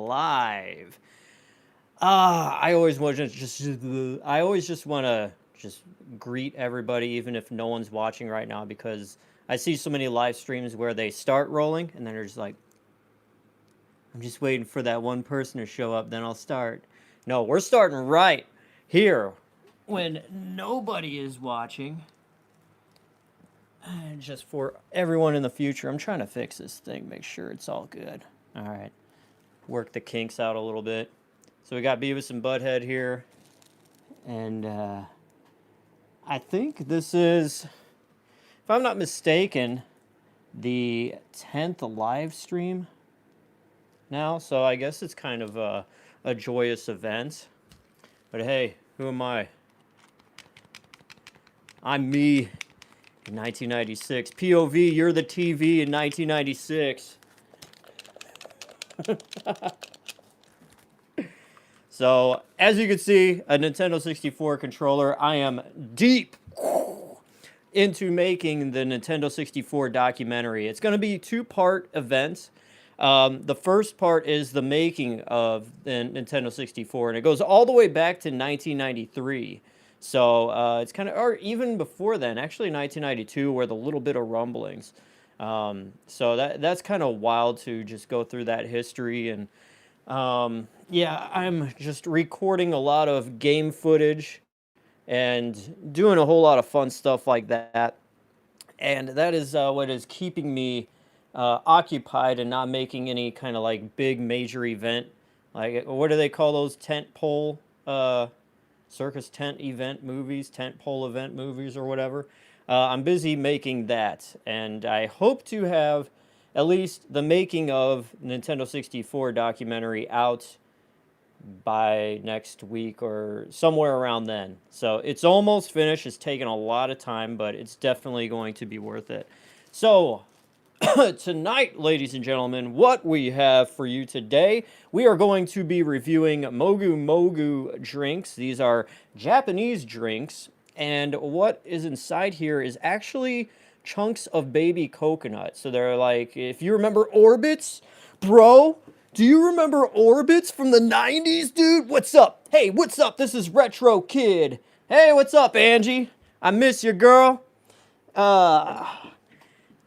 live. I always just want to just greet everybody, even if no one's watching right now, because I see so many live streams where they start rolling and then they're just like, I'm just waiting for that one person to show up, then I'll start. No, we're starting right here when nobody is watching. And just for everyone in the future, I'm trying to fix this thing, make sure it's all good. All right, work the kinks out a little bit. So we got Beavis and Butthead here, and I think this is, if I'm not mistaken, the 10th live stream now, so I guess it's kind of a joyous event. But hey, who am I? I'm me in 1996. POV, you're the TV in 1996. So, as you can see, a Nintendo 64 controller. I am deep into making the Nintendo 64 documentary. It's going to be a two-part event. The first part is the making of the Nintendo 64, and it goes all the way back to 1993. So it's kind of, or even before then, actually 1992, where the little bit of rumblings. So that's kind of wild to just go through that history. And yeah, I'm just recording a lot of game footage and doing a whole lot of fun stuff like that. And that is what is keeping me occupied and not making any kind of like big major event. Like, what do they call those tent pole, circus tent event movies, tent pole event movies or whatever? I'm busy making that, and I hope to have at least the making of Nintendo 64 documentary out by next week or somewhere around then. So it's almost finished. It's taken a lot of time, but it's definitely going to be worth it. So tonight, ladies and gentlemen, what we have for you today, we are going to be reviewing Mogu Mogu drinks. These are Japanese drinks, and what is inside here is actually chunks of baby coconut. So they're like, if you remember Orbits, bro, do you remember Orbits from the 90s, dude? What's up? Hey, what's up? This is Retro Kid. Hey, what's up, Angie? I miss you, girl.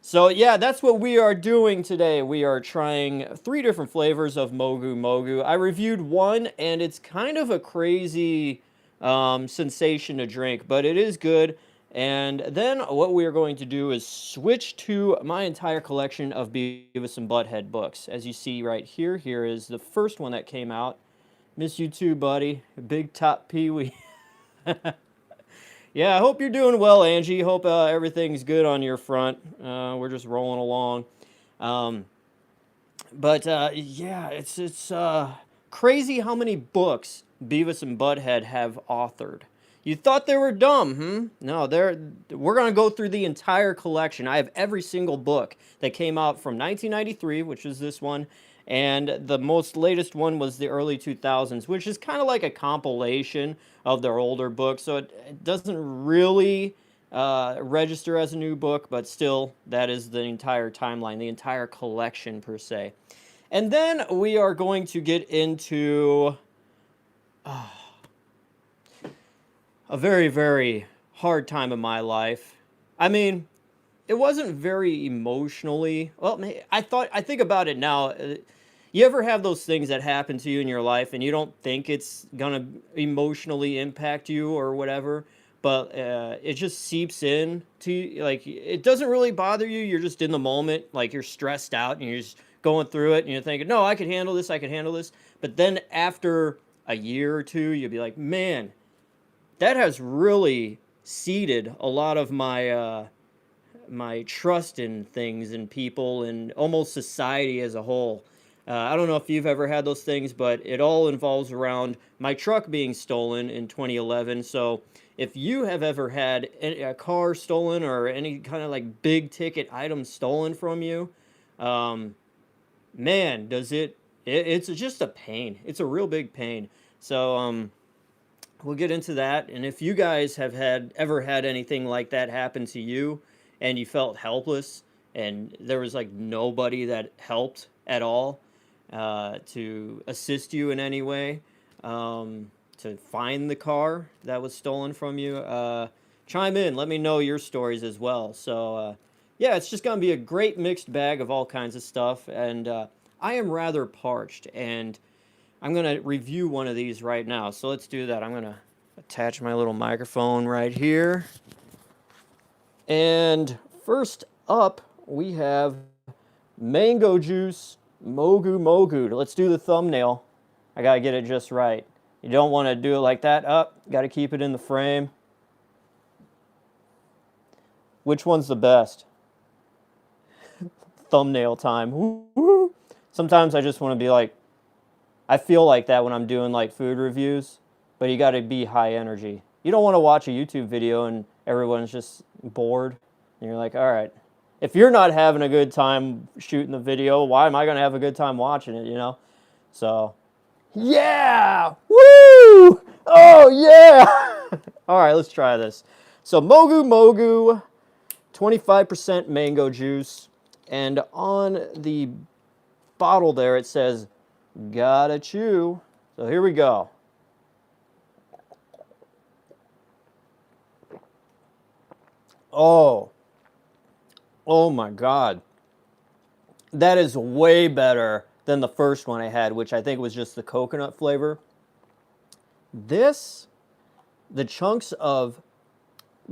So yeah, that's what we are doing today. We are trying 3 different flavors of Mogu Mogu. I reviewed one, and it's kind of a crazy sensation to drink, but it is good. And then what we are going to do is switch to my entire collection of Beavis and Butthead books. As you see right here, here is the first one that came out. Miss you too, buddy. Big Top Pee-wee. Yeah, I hope you're doing well, Angie. Hope everything's good on your front. We're just rolling along. Yeah, it's crazy how many books Beavis and Butthead have authored. You thought they were dumb, hmm? No, we're going to go through the entire collection. I have every single book that came out from 1993, which is this one, and the most latest one was the early 2000s, which is kind of like a compilation of their older books, so it doesn't really register as a new book, but still, that is the entire timeline, the entire collection, per se. And then we are going to get into a very, very hard time in my life. I mean, it wasn't very emotionally. Well, I think about it now. You ever have those things that happen to you in your life and you don't think it's gonna emotionally impact you or whatever, but it just seeps in to you. Like, it doesn't really bother you. You're just in the moment, like you're stressed out and you're just going through it and you're thinking, no, I can handle this. I can handle this. But then after a year or two, you'll be like, man, that has really seeded a lot of my my trust in things and people and almost society as a whole. I don't know if you've ever had those things, but it all involves around my truck being stolen in 2011. So if you have ever had a car stolen or any kind of like big ticket item stolen from you, man, it's just a pain. It's a real big pain. So we'll get into that. And if you guys have ever had anything like that happen to you and you felt helpless and there was like nobody that helped at all, to assist you in any way, to find the car that was stolen from you. Chime in, let me know your stories as well. So, yeah, it's just going to be a great mixed bag of all kinds of stuff. And I am rather parched, and I'm going to review one of these right now. So let's do that. I'm going to attach my little microphone right here. And first up, we have Mango Juice Mogu Mogu. Let's do the thumbnail. I got to get it just right. You don't want to do it like that. Got to keep it in the frame. Which one's the best? Thumbnail time. Woo-hoo. Sometimes I just want to be like, I feel like that when I'm doing like food reviews, but you got to be high energy. You don't want to watch a YouTube video and everyone's just bored. And you're like, all right, if you're not having a good time shooting the video, why am I going to have a good time watching it, you know? So, yeah! Woo! Oh, yeah! All right, let's try this. So, Mogu Mogu, 25% mango juice. And on the bottle there, it says, gotta chew. So, here we go. Oh my God. That is way better than the first one I had, which I think was just the coconut flavor. This, the chunks of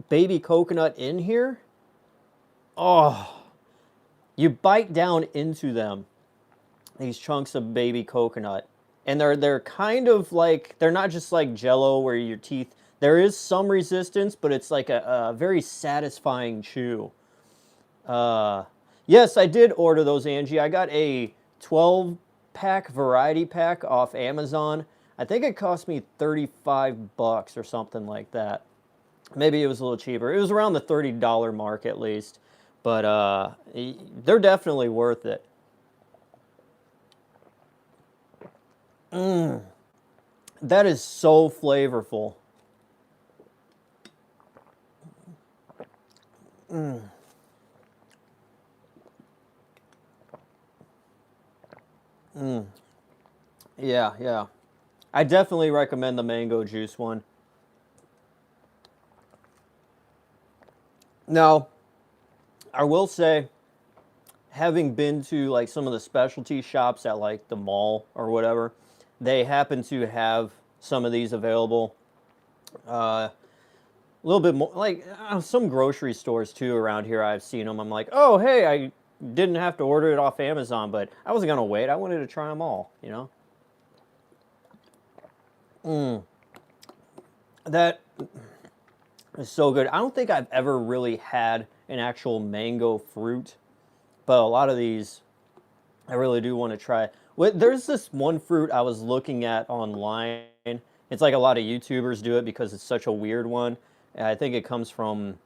baby coconut in here, oh, you bite down into them, these chunks of baby coconut. And they're kind of like, they're not just like Jell-O where your teeth, there is some resistance, but it's like a very satisfying chew. Yes, I did order those, Angie. I got a 12-pack variety pack off Amazon. I think it cost me $35 or something like that. Maybe it was a little cheaper. It was around the $30 mark at least. But they're definitely worth it. That is so flavorful. Yeah. I definitely recommend the mango juice one. Now, I will say, having been to like some of the specialty shops at like the mall or whatever, they happen to have some of these available. A little bit more, like some grocery stores too around here, I've seen them. I'm like, oh, hey, I didn't have to order it off Amazon, but I wasn't going to wait. I wanted to try them all, you know? That is so good. I don't think I've ever really had an actual mango fruit, but a lot of these I really do want to try. There's this one fruit I was looking at online. It's like a lot of YouTubers do it because it's such a weird one. And I think it comes from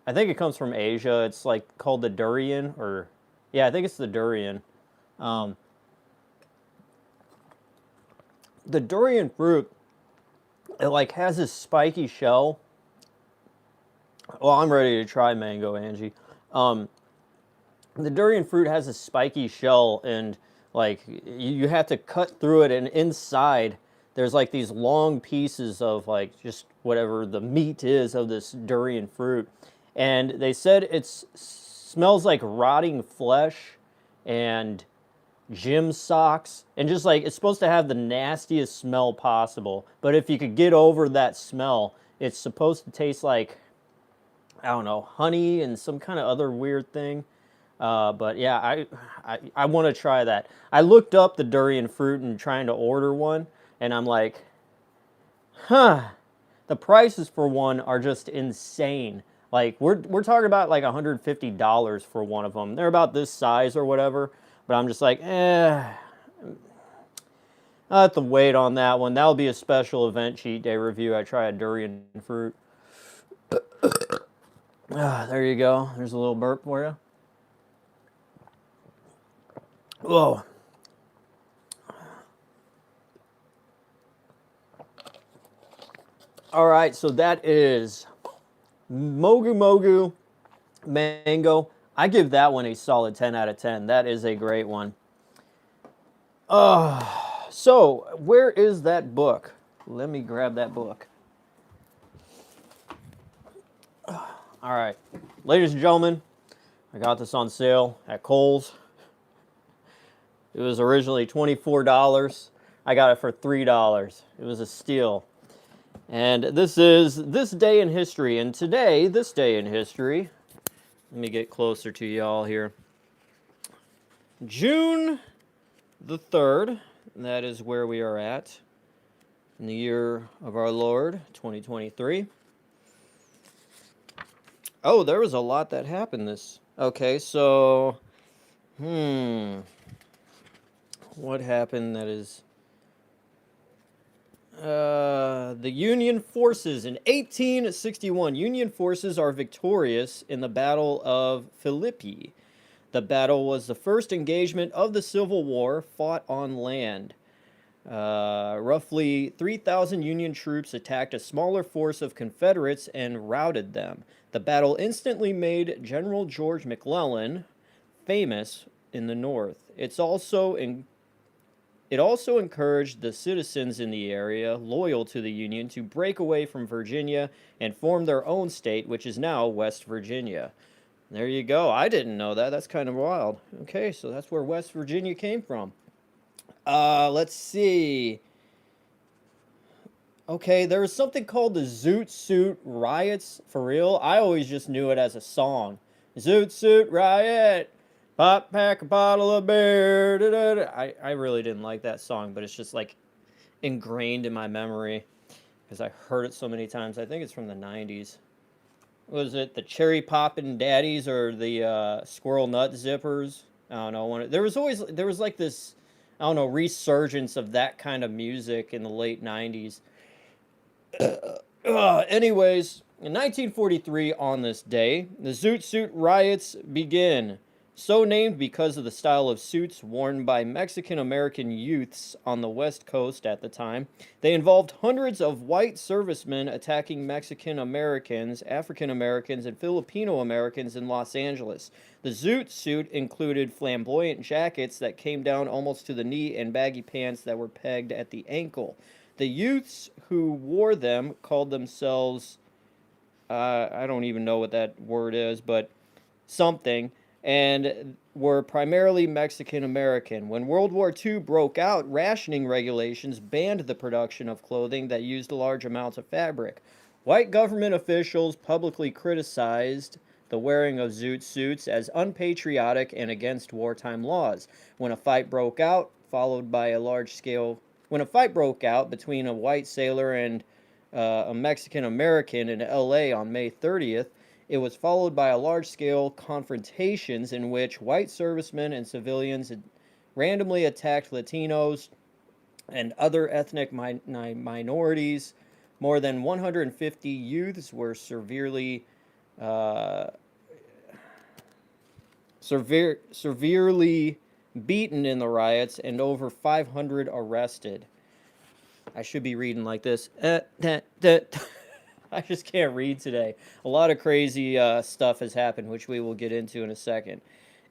Asia. It's like called the durian, or yeah, I think it's the durian. The durian fruit, it like has this spiky shell. Well, I'm ready to try mango, Angie. The durian fruit has a spiky shell, and like you have to cut through it, and inside there's like these long pieces of like just whatever the meat is of this durian fruit. And they said it smells like rotting flesh and gym socks, and just like it's supposed to have the nastiest smell possible. But if you could get over that smell, it's supposed to taste like, I don't know, honey and some kind of other weird thing. But yeah, I want to try that. I looked up the durian fruit and trying to order one, and I'm like, the prices for one are just insane. Like we're talking about like $150 for one of them. They're about this size or whatever. But I'm just like, I'll have to wait on that one. That'll be a special event cheat day review. I try a durian fruit. There you go. There's a little burp for you. Whoa. All right, so that is Mogu Mogu Mango. I give that one a solid 10 out of 10. That is a great one. So, where is that book? Let me grab that book. All right. Ladies and gentlemen, I got this on sale at Kohl's. It was originally $24. I got it for $3. It was a steal. And this is This Day in History. And today, this day in history, let me get closer to y'all here. June the 3rd, that is where we are at in the year of our Lord, 2023. Oh, there was a lot that happened this. Okay, so, what happened that is... the Union forces in 1861. Union forces are victorious in the Battle of Philippi. The battle was the first engagement of the Civil War fought on land. Roughly 3,000 Union troops attacked a smaller force of Confederates and routed them. The battle instantly made General George McClellan famous in the North. It also encouraged the citizens in the area loyal to the Union to break away from Virginia and form their own state, which is now West Virginia. There you go. I didn't know that. That's kind of wild. Okay, so that's where West Virginia came from. Let's see. Okay, there was something called the Zoot Riots. For real? I always just knew it as a song. Zoot Riot. Pop, pack a bottle of beer. Da, da, da. I really didn't like that song, but it's just like ingrained in my memory because I heard it so many times. I think it's from the 90s. Was it the Cherry Poppin' Daddies or the Squirrel Nut Zippers? I don't know. There was like this, I don't know, resurgence of that kind of music in the late 90s. Anyways, in 1943, on this day, the Zoot Riots begin. So named because of the style of suits worn by Mexican-American youths on the West Coast at the time. They involved hundreds of white servicemen attacking Mexican-Americans, African-Americans, and Filipino-Americans in Los Angeles. The Zoot suit included flamboyant jackets that came down almost to the knee and baggy pants that were pegged at the ankle. The youths who wore them called themselves, I don't even know what that word is, but something, and were primarily Mexican-American. When World War II broke out, rationing regulations banned the production of clothing that used large amounts of fabric. White government officials publicly criticized the wearing of Zoot suits as unpatriotic and against wartime laws. When a fight broke out between a white sailor and a Mexican-American in LA on May 30th, it was followed by a large-scale confrontations in which white servicemen and civilians randomly attacked Latinos and other ethnic minorities. More than 150 youths were severely beaten in the riots and over 500 arrested. I should be reading like this. I just can't read today. A lot of crazy stuff has happened, which we will get into in a second.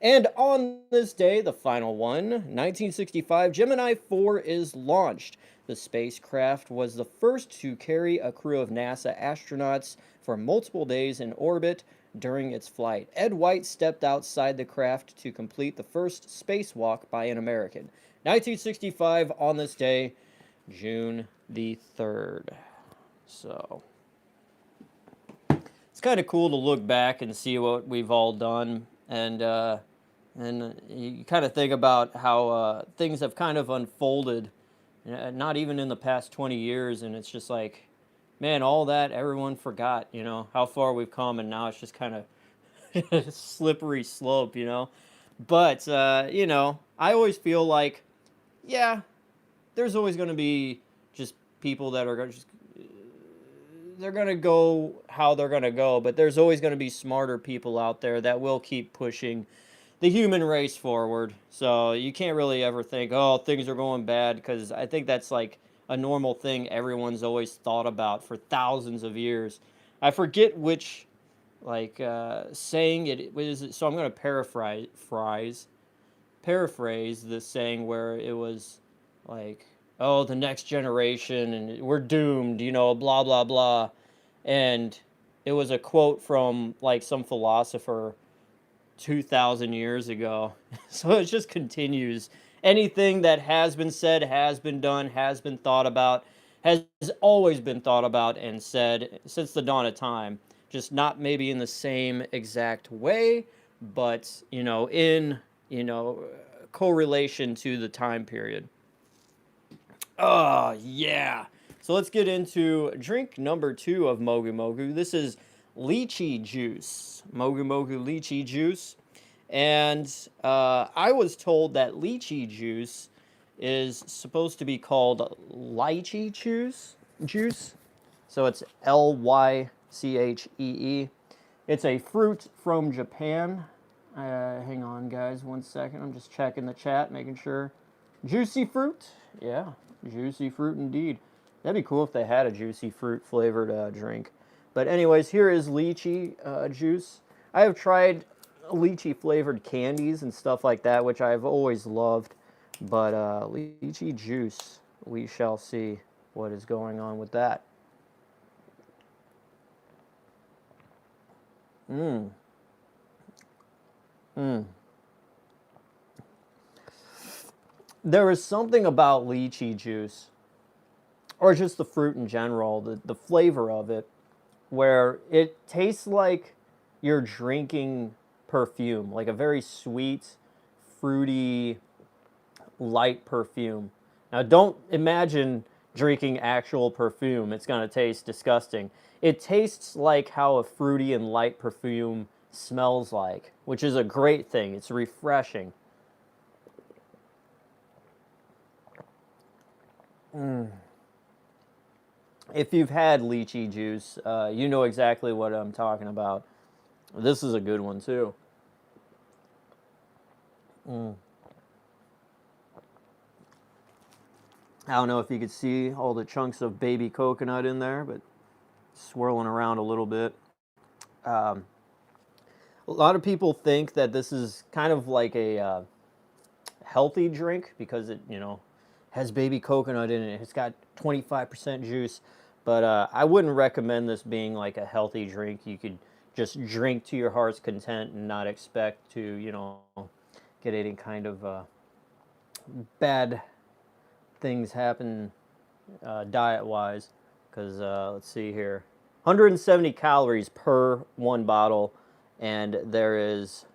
And on this day, the final one, 1965, Gemini 4 is launched. The spacecraft was the first to carry a crew of NASA astronauts for multiple days in orbit during its flight. Ed White stepped outside the craft to complete the first spacewalk by an American. 1965, on this day, June the 3rd. So... it's kind of cool to look back and see what we've all done, and you kind of think about how things have kind of unfolded, not even in the past 20 years, and it's just like, man, all that everyone forgot, how far we've come, and now it's just kind of slippery slope, But, I always feel like, yeah, there's always going to be just people that are going to just... they're going to go how they're going to go, but there's always going to be smarter people out there that will keep pushing the human race forward. So you can't really ever think, oh, things are going bad, because I think that's like a normal thing everyone's always thought about for thousands of years. I forget which saying it was, so I'm going to paraphrase. paraphrase this saying where it was like, oh, the next generation and we're doomed, blah, blah, blah. And it was a quote from like some philosopher 2,000 years ago. So it just continues. Anything that has been said, has been done, has been thought about, has always been thought about and said since the dawn of time. Just not maybe in the same exact way, but, in, you know, correlation to the time period. Oh, yeah. So let's get into drink number 2 of Mogu Mogu. This is lychee juice. Mogu Mogu lychee juice. And I was told that lychee juice is supposed to be called lychee juice. So it's Lychee. It's a fruit from Japan. Hang on, guys, 1 second. I'm just checking the chat, making sure. Juicy fruit. Yeah, juicy fruit indeed. That'd be cool if they had a juicy fruit flavored drink. But anyways, here is lychee juice. I have tried lychee flavored candies and stuff like that, which I've always loved. But lychee juice, we shall see what is going on with that. Mmm. Mmm. There is something about lychee juice, or just the fruit in general, the flavor of it, where it tastes like you're drinking perfume, like a very sweet, fruity, light perfume. Now, don't imagine drinking actual perfume. It's going to taste disgusting. It tastes like how a fruity and light perfume smells like, which is a great thing. It's refreshing. Mm. If you've had lychee juice, you know exactly what I'm talking about. This is a good one, too. Mm. I don't know if you could see all the chunks of baby coconut in there, but swirling around a little bit. Um, a lot of people think that this is kind of like a healthy drink because it, has baby coconut in it. It's got 25% juice, but I wouldn't recommend this being like a healthy drink. You could just drink to your heart's content and not expect to, get any kind of bad things happen diet-wise. Because let's see here, 170 calories per one bottle, and there is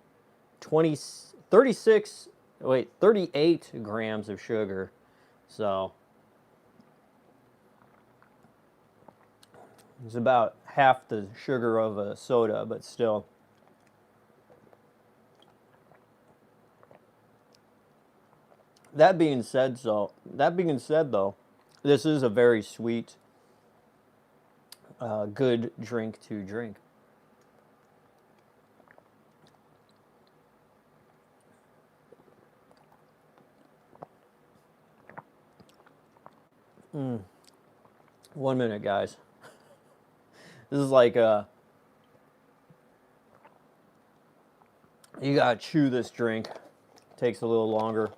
38 grams of sugar. So it's about half the sugar of a soda, but still. That being said, though, this is a very sweet, good drink to drink. Mm. 1 minute, guys. This is like you gotta chew this drink. Takes a little longer.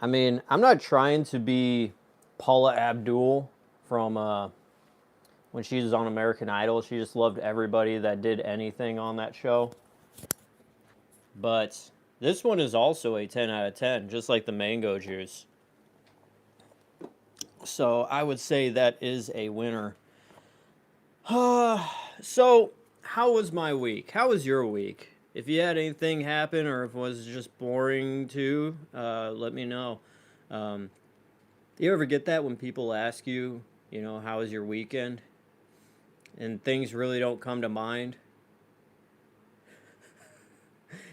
I mean, I'm not trying to be Paula Abdul from when she was on American Idol. She just loved everybody that did anything on that show. But this one is also a 10 out of 10, just like the mango juice. So I would say that is a winner. So, how was my week? How was your week? If you had anything happen or if it was just boring too, let me know. You ever get that when people ask you, how was your weekend? And things really don't come to mind?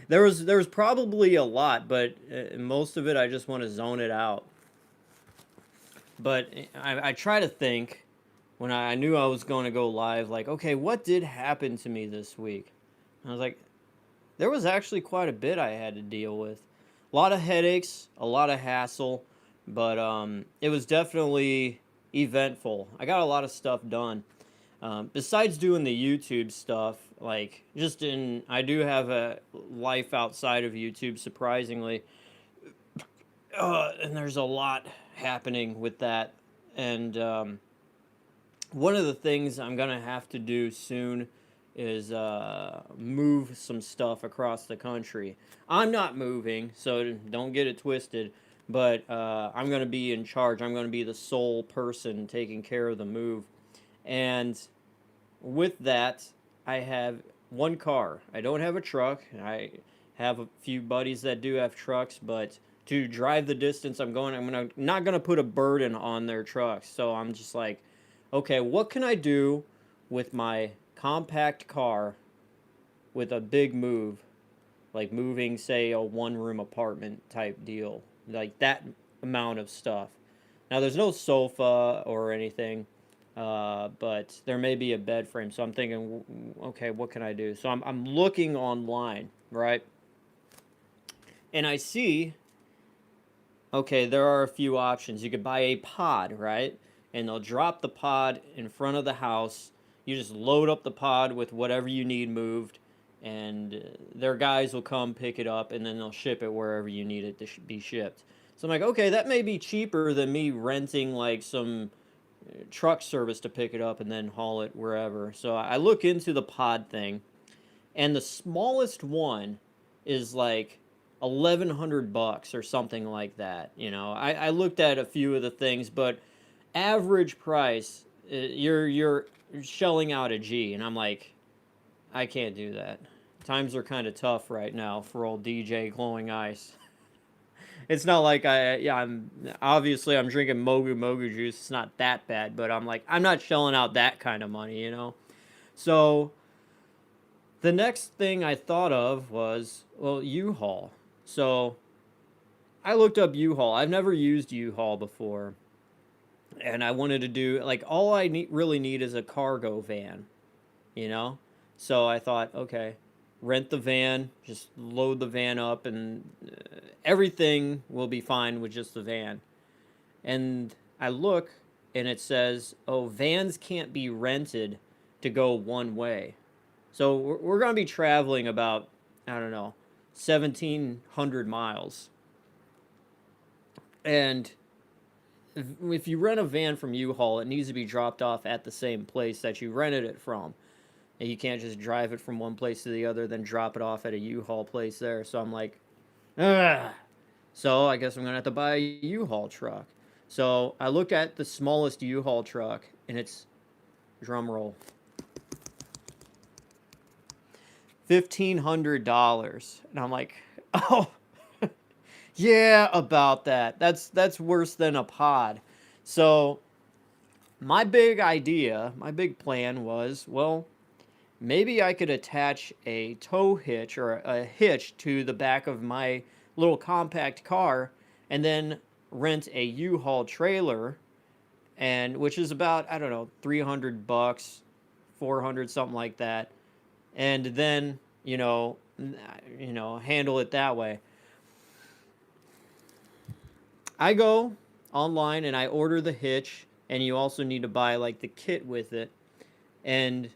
There was probably a lot, but most of it I just want to zone it out. But I try to think when I knew I was going to go live, like, okay, what did happen to me this week? And I was like, there was actually quite a bit I had to deal with. A lot of headaches, a lot of hassle, but it was definitely eventful. I got a lot of stuff done. Besides doing the YouTube stuff, like I do have a life outside of YouTube, surprisingly, and there's a lot happening with that. And one of the things I'm gonna have to do soon is move some stuff across the country. I'm not moving, so don't get it twisted. But I'm gonna be in charge. I'm gonna be the sole person taking care of the move. And with that, I have one car. I don't have a truck. I have a few buddies that do have trucks, but to drive the distance I'm not gonna put a burden on their trucks. So I'm just like, okay, what can I do with my compact car with a big move, like moving, say, a one-room apartment type deal, like that amount of stuff. Now, there's no sofa or anything, but there may be a bed frame. So I'm thinking, okay, what can I do? So I'm looking online, right? And I see, okay, there are a few options. You could buy a pod, right? And they'll drop the pod in front of the house. You just load up the pod with whatever you need moved, and their guys will come pick it up, and then they'll ship it wherever you need it to be shipped. So I'm like, okay, that may be cheaper than me renting like some truck service to pick it up and then haul it wherever. So I look into the pod thing, and the smallest one is like 1,100 bucks or something like that. I looked at a few of the things, but average price, you're shelling out a G, and I'm like, I can't do that. Times are kind of tough right now for old DJ Glowing Ice. It's not like I'm obviously I'm drinking Mogu Mogu juice. It's not that bad, but I'm like, I'm not shelling out that kind of money. So the next thing I thought of was, well, U-Haul. So I looked up U-Haul. I've never used U-Haul before, and I wanted to do, like, all I really need is a cargo van, you know? So I thought, okay, rent the van, just load the van up, and everything will be fine with just the van. And I look, and it says, oh, vans can't be rented to go one way. So we're going to be traveling about, I don't know, 1,700 miles. And if you rent a van from U-Haul, it needs to be dropped off at the same place that you rented it from. And you can't just drive it from one place to the other, then drop it off at a U-Haul place there. So I'm like, ugh. So I guess I'm going to have to buy a U-Haul truck. So I look at the smallest U-Haul truck, and it's, drum roll, $1,500. And I'm like, oh, yeah, about that. That's worse than a pod. So my big idea, my big plan was, well, maybe I could attach a tow hitch or a hitch to the back of my little compact car, and then rent a U-Haul trailer, and which is about, I don't know, 300 bucks, 400, something like that. And then, handle it that way. I go online and I order the hitch, and you also need to buy like the kit with it. And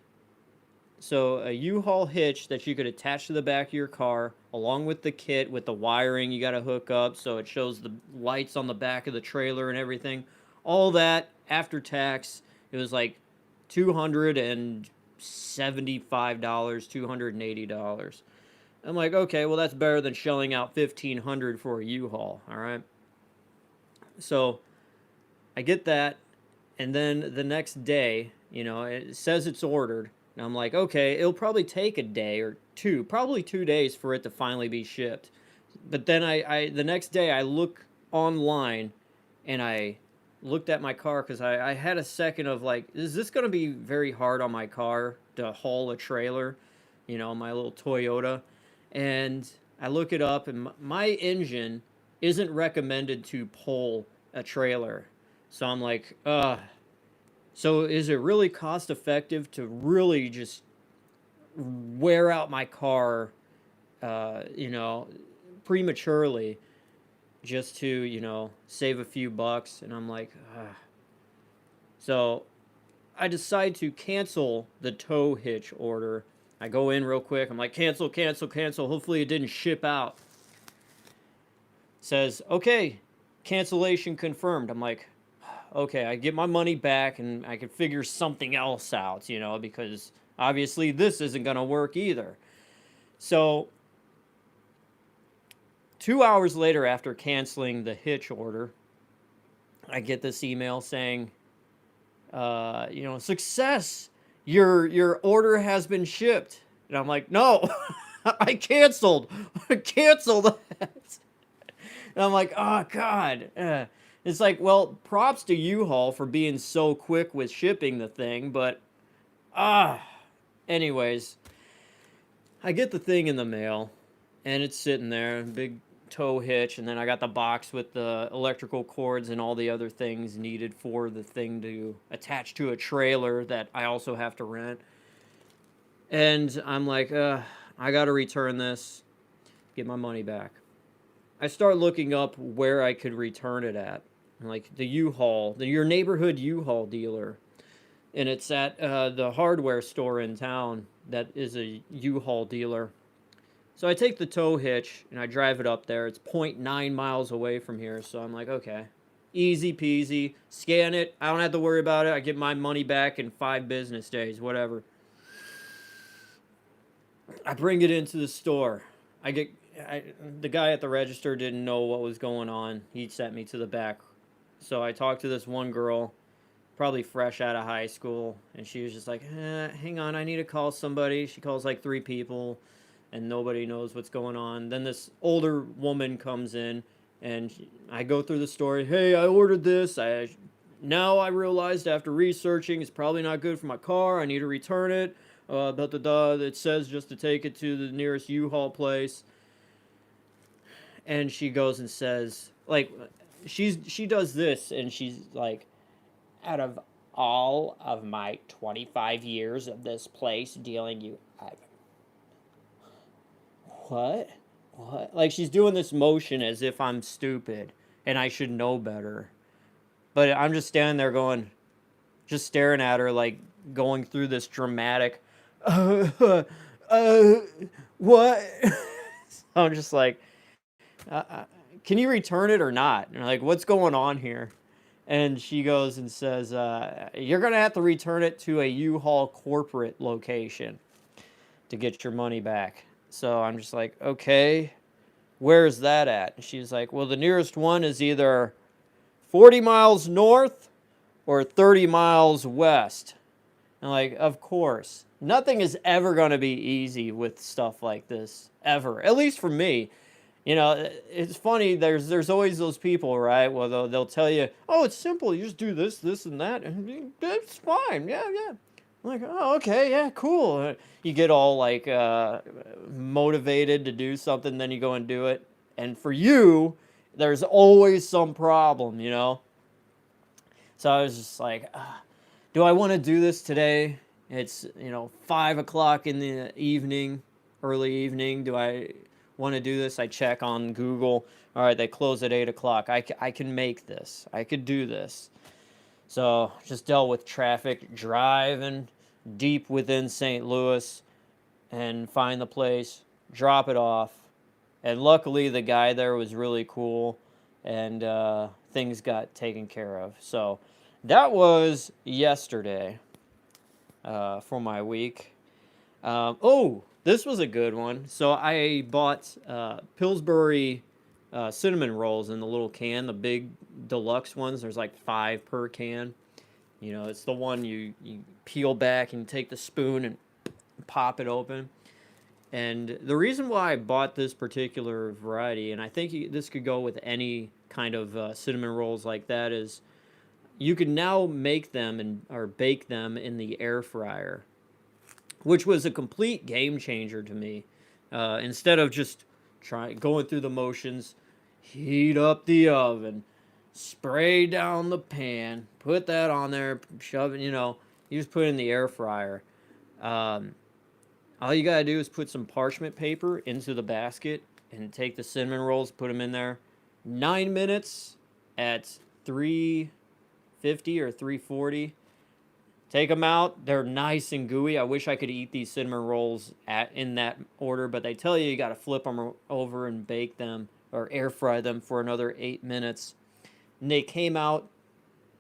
so a U-Haul hitch that you could attach to the back of your car, along with the kit with the wiring you got to hook up so it shows the lights on the back of the trailer and everything. All that after tax, it was like $275, $280. I'm like, okay, well that's better than shelling out $1,500 for a U-Haul, all right? So I get that, and then the next day, it says it's ordered. And I'm like, okay, it'll probably take a day or two, probably 2 days for it to finally be shipped. But then the next day I look online, and I looked at my car because I had a second of like, is this going to be very hard on my car to haul a trailer? My little Toyota. And I look it up, and my engine isn't recommended to pull a trailer. So I'm like, so is it really cost effective to really just wear out my car, prematurely, just to, save a few bucks? And I'm like, so I decide to cancel the tow hitch order. I go in real quick. I'm like, cancel, cancel, cancel. Hopefully it didn't ship out. Says, okay, cancellation confirmed. I'm like, okay, I get my money back and I can figure something else out, because obviously this isn't going to work either. So 2 hours later, after canceling the hitch order, I get this email saying, success, your order has been shipped. And I'm like, no, I canceled that. And I'm like, oh God. It's like, well, props to U-Haul for being so quick with shipping the thing, but anyways, I get the thing in the mail, and it's sitting there, big tow hitch, and then I got the box with the electrical cords and all the other things needed for the thing to attach to a trailer that I also have to rent. And I'm like, I got to return this, get my money back. I start looking up where I could return it at, like the U-Haul, your neighborhood U-Haul dealer. And it's at the hardware store in town that is a U-Haul dealer. So I take the tow hitch and I drive it up there. It's 0.9 miles away from here. So I'm like, okay, easy peasy. Scan it. I don't have to worry about it. I get my money back in 5 business days, whatever. I bring it into the store. The guy at the register didn't know what was going on. He sent me to the back. So I talked to this one girl, probably fresh out of high school, and she was just like, hang on, I need to call somebody. She calls like 3 people, and nobody knows what's going on. Then this older woman comes in, and I go through the story. Hey, I ordered this. Now I realized after researching it's probably not good for my car. I need to return it. It says just to take it to the nearest U-Haul place. And she goes and says, like, she does this, and she's like, out of all of my 25 years of this place dealing you, what? Like, she's doing this motion as if I'm stupid and I should know better. But I'm just standing there going, just staring at her, like, going through this dramatic, what? I'm just like, can you return it or not? And like, what's going on here? And she goes and says, you're going to have to return it to a U-Haul corporate location to get your money back. So I'm just like, okay, where's that at? And she's like, well, the nearest one is either 40 miles north or 30 miles west. And like, of course, nothing is ever going to be easy with stuff like this, ever. At least for me. It's funny, there's always those people, right? Well, they'll tell you, oh, it's simple. You just do this, this, and that, and it's fine. Yeah. I'm like, oh, okay, yeah, cool. You get all, like, motivated to do something, then you go and do it. And for you, there's always some problem, So I was just like, do I want to do this today? It's, 5 o'clock in the evening, early evening. Do I want to do this? I check on Google. All right, they close at 8 o'clock. I can make this. I could do this. So just dealt with traffic, driving deep within St. Louis, and find the place, drop it off. And luckily, the guy there was really cool, and things got taken care of. So that was yesterday for my week. This was a good one. So I bought Pillsbury cinnamon rolls in the little can, the big deluxe ones. There's like 5 per can. It's the one you peel back and take the spoon and pop it open. And the reason why I bought this particular variety, and I think this could go with any kind of cinnamon rolls like that, is you can now make them or bake them in the air fryer, which was a complete game changer to me. Instead of just going through the motions, heat up the oven, spray down the pan, put that on there, shove it, you just put it in the air fryer. All you gotta do is put some parchment paper into the basket and take the cinnamon rolls, put them in there. 9 minutes at 350 or 340 Take them out. They're nice and gooey. I wish I could eat these cinnamon rolls in that order, but they tell you got to flip them over and bake them or air fry them for another 8 minutes. And they came out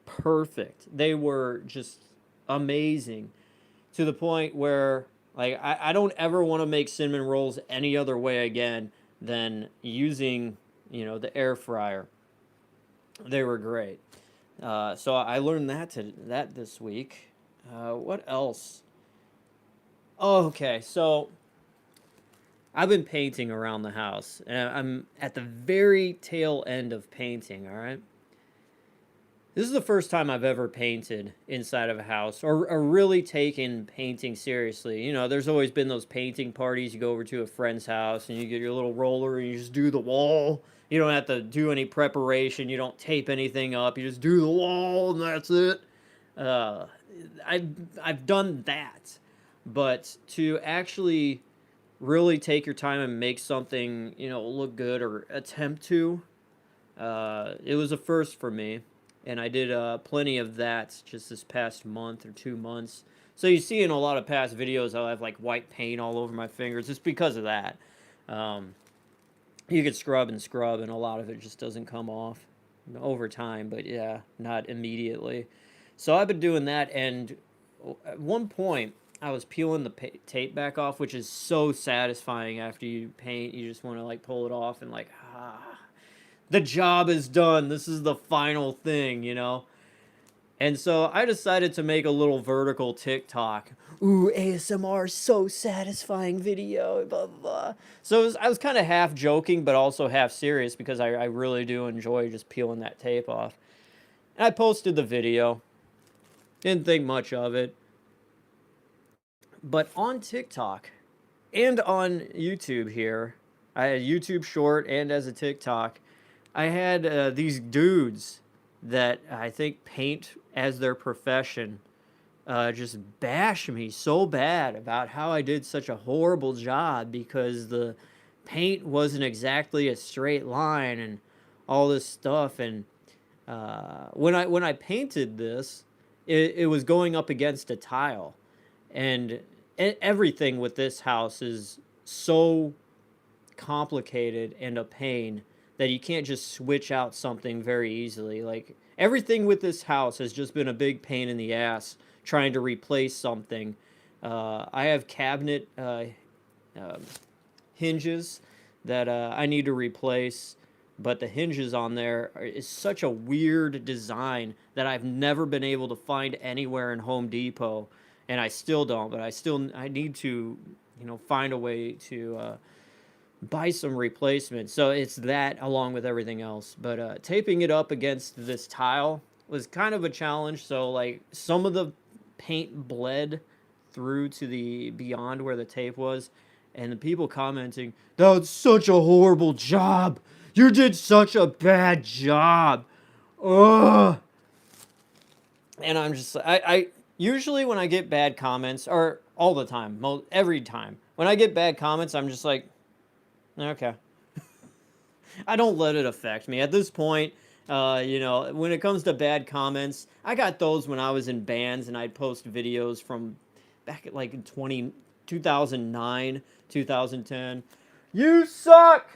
perfect. They were just amazing to the point where, like, I don't ever want to make cinnamon rolls any other way again than using, the air fryer. They were great. So I learned that this week. What else? Oh, okay. So I've been painting around the house, and I'm at the very tail end of painting. All right. This is the first time I've ever painted inside of a house or really taken painting seriously. There's always been those painting parties. You go over to a friend's house and you get your little roller and you just do the wall. You don't have to do any preparation. You don't tape anything up. You just do the wall and that's it. I've done that. But to actually really take your time and make something, look good or attempt to, it was a first for me. And I did plenty of that just this past month or 2 months. So you see in a lot of past videos, I'll have like white paint all over my fingers. It's because of that. You could scrub, and a lot of it just doesn't come off over time. But yeah, not immediately. So I've been doing that. And at one point, I was peeling the tape back off, which is so satisfying after you paint. You just want to like pull it off and like, the job is done. This is the final thing, And so I decided to make a little vertical TikTok. Ooh, ASMR, so satisfying video, blah, blah, blah. So I was kind of half joking, but also half serious because I really do enjoy just peeling that tape off. And I posted the video. Didn't think much of it. But on TikTok and on YouTube here, I had YouTube short and as a TikTok, I had these dudes that I think paint as their profession just bash me so bad about how I did such a horrible job because the paint wasn't exactly a straight line and all this stuff. And when I painted this, it was going up against a tile. And everything with this house is so complicated and a pain that you can't just switch out something very easily. Like, everything with this house has just been a big pain in the ass trying to replace something. I have cabinet hinges that I need to replace, but the hinges on there is such a weird design that I've never been able to find anywhere in Home Depot, and I still don't, but I need to, find a way to buy some replacements. So it's that along with everything else. But taping it up against this tile was kind of a challenge. So like some of the paint bled through to the beyond where the tape was, and the people commenting, "That's such a horrible job. You did such a bad job." Ugh. And I'm just I usually when I get bad comments, or all the time, every time when I get bad comments, I'm just like, okay. I don't let it affect me. At this point, when it comes to bad comments, I got those when I was in bands and I'd post videos from back at like 2009, 2010. You suck!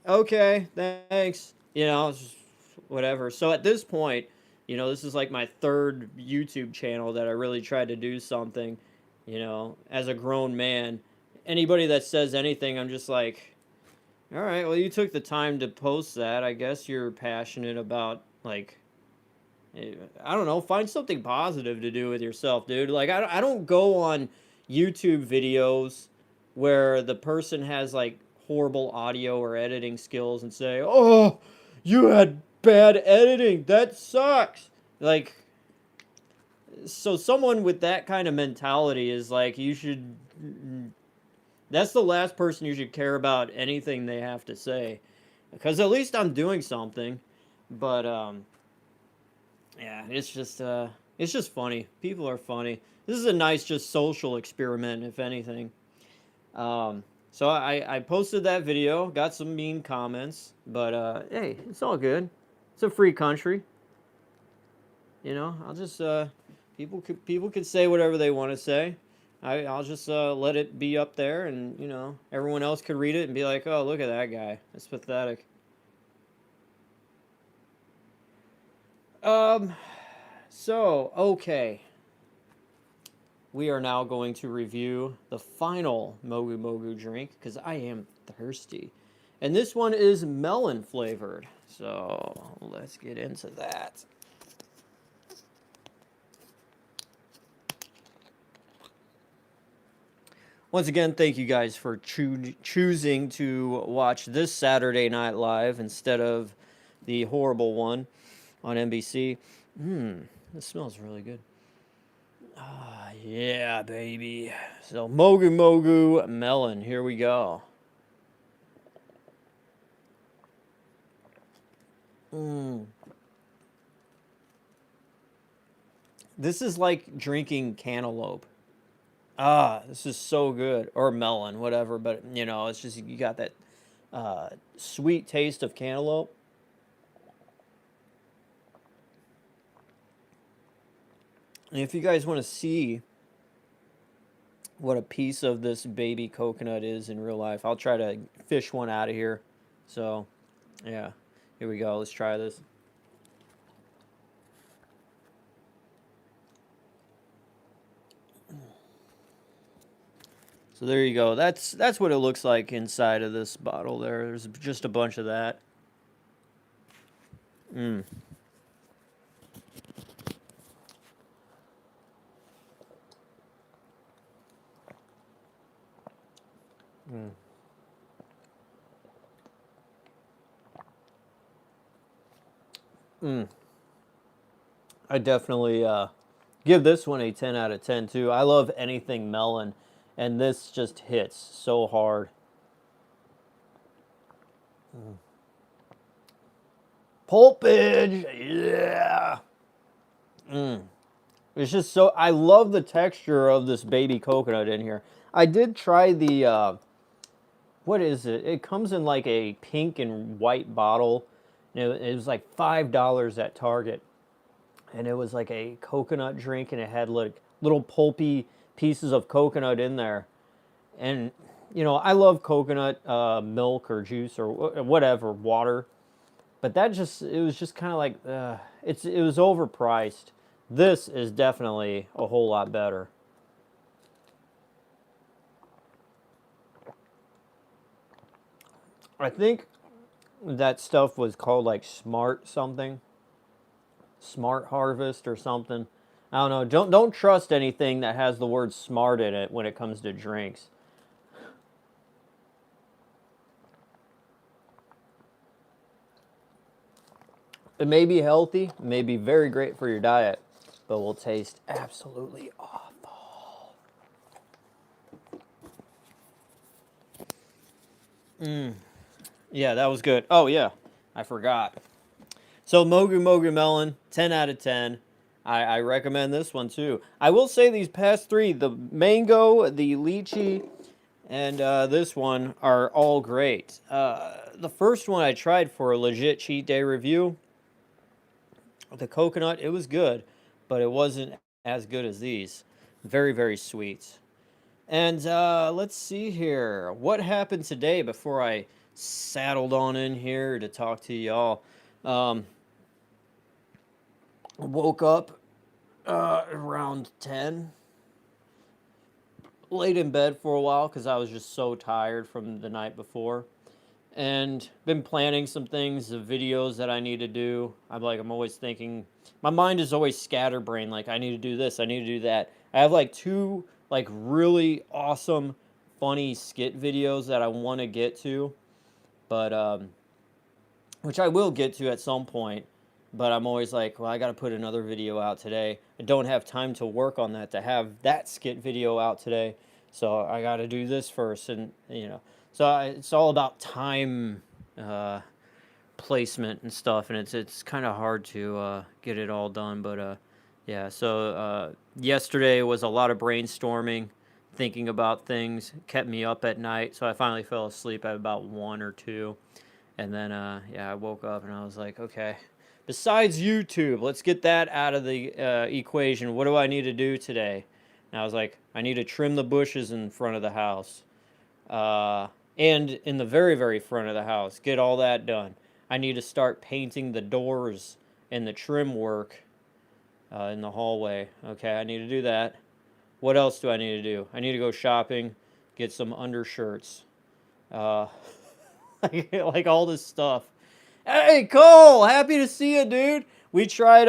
Okay, thanks. Just whatever. So at this point, this is like my third YouTube channel that I really tried to do something, as a grown man. Anybody that says anything, I'm just like, all right, well, you took the time to post that. I guess you're passionate about, like, I don't know, find something positive to do with yourself, dude. Like, I don't go on YouTube videos where the person has, like, horrible audio or editing skills and say, oh, you had bad editing. That sucks. Like, so someone with that kind of mentality is like, that's the last person you should care about anything they have to say. Because at least I'm doing something. But, yeah, it's just funny. People are funny. This is a nice just social experiment, if anything. So I posted that video, got some mean comments. But, hey, it's all good. It's a free country. I'll just People could say whatever they want to say. I'll just let it be up there, and everyone else could read it and be like, "Oh, look at that guy. That's pathetic." Um. So okay, we are now going to review the final Mogu Mogu drink because I am thirsty, and this one is melon flavored. So let's get into that. Once again, thank you guys for choosing to watch this Saturday Night Live instead of the horrible one on NBC. This smells really good. Ah, yeah, baby. So, Mogu Mogu melon. Here we go. This is like drinking cantaloupe. Ah, this is so good. Or melon, whatever. But, it's just you got that sweet taste of cantaloupe. And if you guys want to see what a piece of this baby coconut is in real life, I'll try to fish one out of here. So, yeah. Here we go. Let's try this. So there you go. That's what it looks like inside of this bottle there. There's just a bunch of that. Mm. I definitely give this one a 10 out of 10 too. I love anything melon, and this just hits so hard. Pulpage, yeah. It's just so, I love the texture of this baby coconut in here. I did try the, what is it? It comes in like a pink and white bottle. It was like $5 at Target. And it was like a coconut drink, and it had like little pulpy pieces of coconut in there. And, I love coconut milk or juice or whatever, water. But it was just kind of like, it was overpriced. This is definitely a whole lot better. I think that stuff was called like Smart something, Smart Harvest or something. I don't know. Don't trust anything that has the word smart in it when it comes to drinks. It may be healthy, it may be very great for your diet, but will taste absolutely awful. Yeah, that was good. Oh, yeah, I forgot. So, Mogu Mogu Melon, 10 out of 10. I recommend this one too. I will say these past three, the mango, the lychee, and this one are all great. The first one I tried for a legit cheat day review, the coconut, it was good, but it wasn't as good as these. Very, very sweet. And let's see here. What happened today before I saddled on in here to talk to y'all? Woke up around 10. Laid in bed for a while because I was just so tired from the night before. And been planning some things, the videos that I need to do. I'm always thinking, my mind is always scatterbrained. Like, I need to do this, I need to do that. I have like two like really awesome, funny skit videos that I want to get to, but which I will get to at some point. But I'm always like, well, I got to put another video out today. I don't have time to work on that to have that skit video out today. So I got to do this first. And, so it's all about time placement and stuff. And it's kind of hard to get it all done. But yeah, so yesterday was a lot of brainstorming, thinking about things, kept me up at night. So I finally fell asleep at about 1 or 2. And then, yeah, I woke up and I was like, okay, besides YouTube, let's get that out of the equation. What do I need to do today? And I was like, I need to trim the bushes in front of the house. And in the very, very front of the house, get all that done. I need to start painting the doors and the trim work in the hallway. Okay, I need to do that. What else do I need to do? I need to go shopping, get some undershirts. Uh, like all this stuff. Hey, Cole, happy to see you, dude. We tried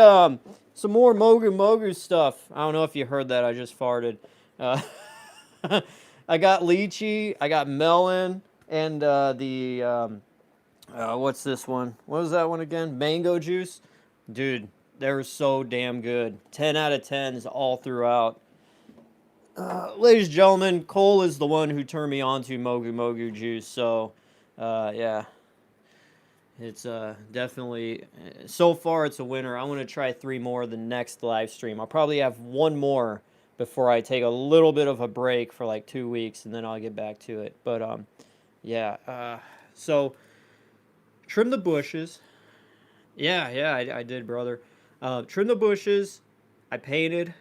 some more Mogu Mogu stuff. I don't know if you heard that. I just farted. Uh, I got lychee, I got melon, and what's this one? What was that one again? Mango juice. Dude, they were so damn good. 10 out of 10s all throughout. Ladies and gentlemen, Cole is the one who turned me on to Mogu Mogu juice. So, yeah. It's definitely, so far it's a winner. I want to try 3 more the next live stream. I'll probably have 1 more before I take a little bit of a break for like 2 weeks, and then I'll get back to it. But, yeah. So, trim the bushes. Yeah, I did, brother. Trim the bushes. I painted.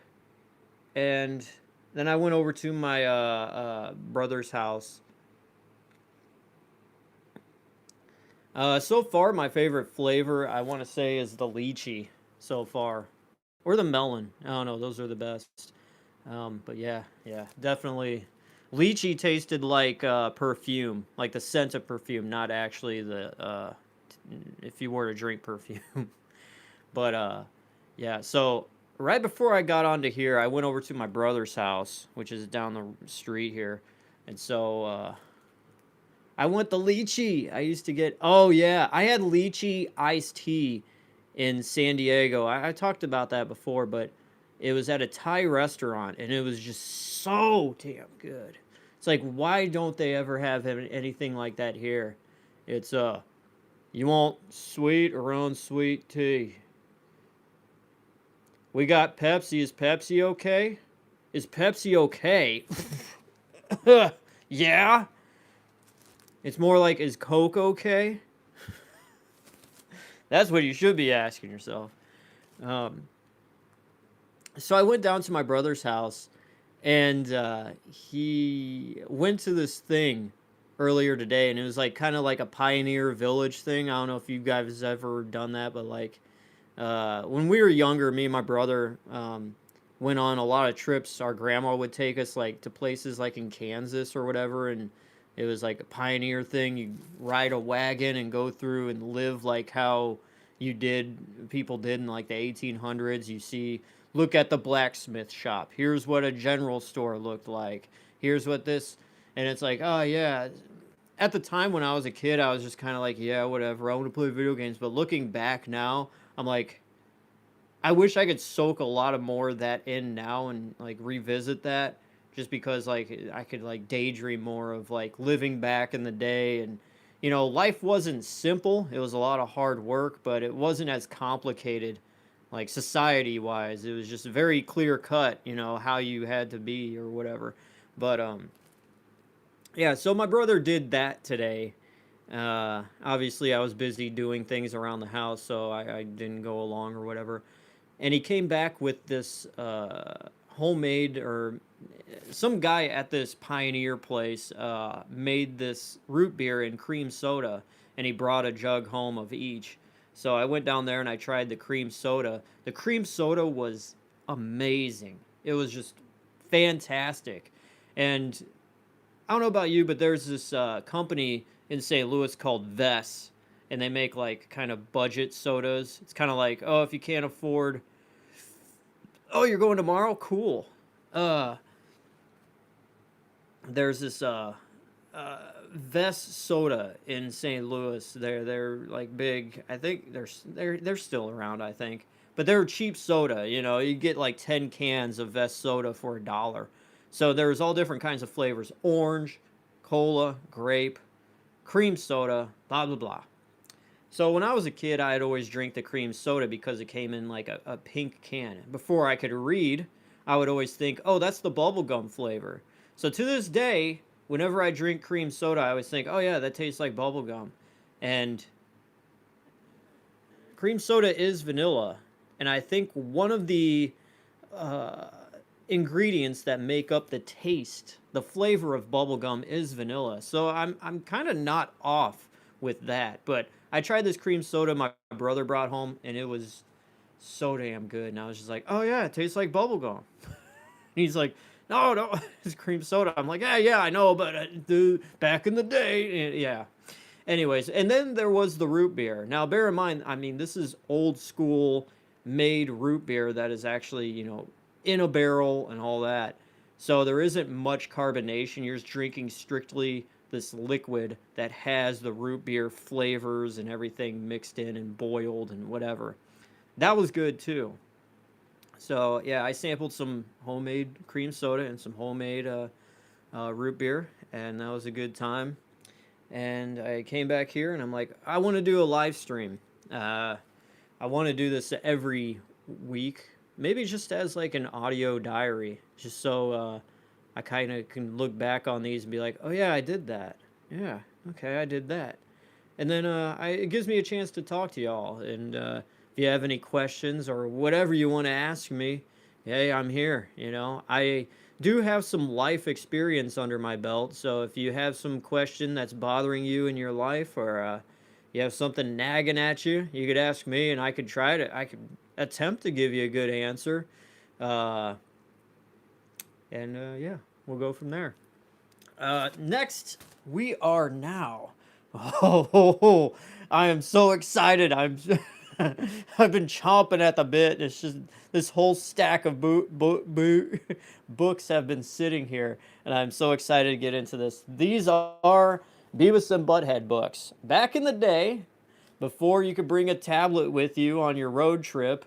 And then I went over to my brother's house. So far, my favorite flavor, I want to say, is the lychee so far. Or the melon. I don't know. Those are the best. But yeah, definitely. Lychee tasted like perfume, like the scent of perfume, not actually the, if you were to drink perfume. But, yeah, so right before I got onto here, I went over to my brother's house, which is down the street here. And so, I want the lychee. I used to get, oh yeah, I had lychee iced tea in San Diego. I talked about that before, but it was at a Thai restaurant, and it was just so damn good. It's like, why don't they ever have anything like that here? It's, you want sweet or unsweet tea? We got Pepsi. Is Pepsi okay? Is Pepsi okay? Yeah? It's more like, is Coke okay? That's what you should be asking yourself. So I went down to my brother's house, and he went to this thing earlier today, and it was like kind of like a pioneer village thing. I don't know if you guys ever done that, but like when we were younger, me and my brother went on a lot of trips. Our grandma would take us like to places like in Kansas or whatever, and it was like a pioneer thing. You ride a wagon and go through and live like how people did in like the 1800s. You see, look at the blacksmith shop. Here's what a general store looked like. Here's what this, and it's like, oh yeah. At the time when I was a kid, I was just kind of like, yeah, whatever. I want to play video games. But looking back now, I'm like, I wish I could soak a lot of more of that in now and like revisit that, just because like I could like daydream more of like living back in the day. And life wasn't simple. It was a lot of hard work, but it wasn't as complicated like society wise. It was just very clear cut, how you had to be or whatever. But yeah, so my brother did that today. Obviously I was busy doing things around the house, so I didn't go along or whatever. And he came back with this homemade, or some guy at this Pioneer place made this root beer and cream soda, and he brought a jug home of each. So I went down there and I tried the cream soda. The cream soda was amazing. It was just fantastic. And I don't know about you, but there's this company in St. Louis called Vess, and they make like kind of budget sodas. It's kind of like, oh, if you can't afford, oh, you're going tomorrow? Cool. There's this Vess soda in St. Louis. They're like big. I think they're still around, I think. But they're cheap soda, you get like 10 cans of Vess soda for $1. So there's all different kinds of flavors: orange, cola, grape, cream soda, blah blah blah. So when I was a kid, I'd always drink the cream soda because it came in like a pink can. Before I could read, I would always think, oh, that's the bubblegum flavor. So to this day, whenever I drink cream soda, I always think, oh yeah, that tastes like bubblegum. And cream soda is vanilla, and I think one of the uh, ingredients that make up the taste, the flavor of bubblegum is vanilla. So I'm kind of not off with that. But I tried this cream soda my brother brought home, and it was so damn good. And I was just like, oh yeah, it tastes like bubblegum. He's like, no, no, it's cream soda. I'm like, yeah, I know, but dude, back in the day, yeah. Anyways, and then there was the root beer. Now, bear in mind, I mean, this is old school made root beer that is actually, in a barrel and all that. So there isn't much carbonation. You're just drinking strictly this liquid that has the root beer flavors and everything mixed in and boiled and whatever. That was good too. So yeah, I sampled some homemade cream soda and some homemade root beer, and that was a good time. And I came back here, and I'm like, I want to do a live stream. I want to do this every week, maybe just as like an audio diary, just so I kind of can look back on these and be like, oh yeah, I did that. Yeah, okay, I did that. And then it gives me a chance to talk to y'all. And if you have any questions or whatever you want to ask me, hey, I'm here. I do have some life experience under my belt. So if you have some question that's bothering you in your life, or you have something nagging at you, you could ask me, and I could attempt to give you a good answer. Uh, and yeah, we'll go from there. Next, we are now. Oh, I am so excited. I've been chomping at the bit. It's just this whole stack of books have been sitting here, and I'm so excited to get into this. These are Beavis and Butthead books. Back in the day, before you could bring a tablet with you on your road trip,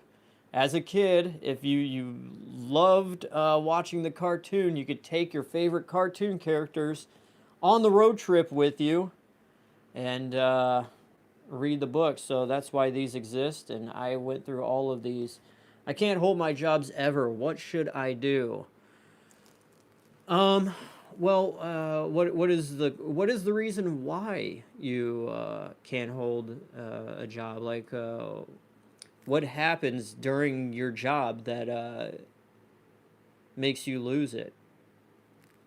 as a kid, if you loved watching the cartoon, you could take your favorite cartoon characters on the road trip with you and read the book. So that's why these exist, and I went through all of these. I can't hold my jobs ever. What should I do? Um, well, what is the reason why you can't hold a job? Like, what happens during your job that makes you lose it?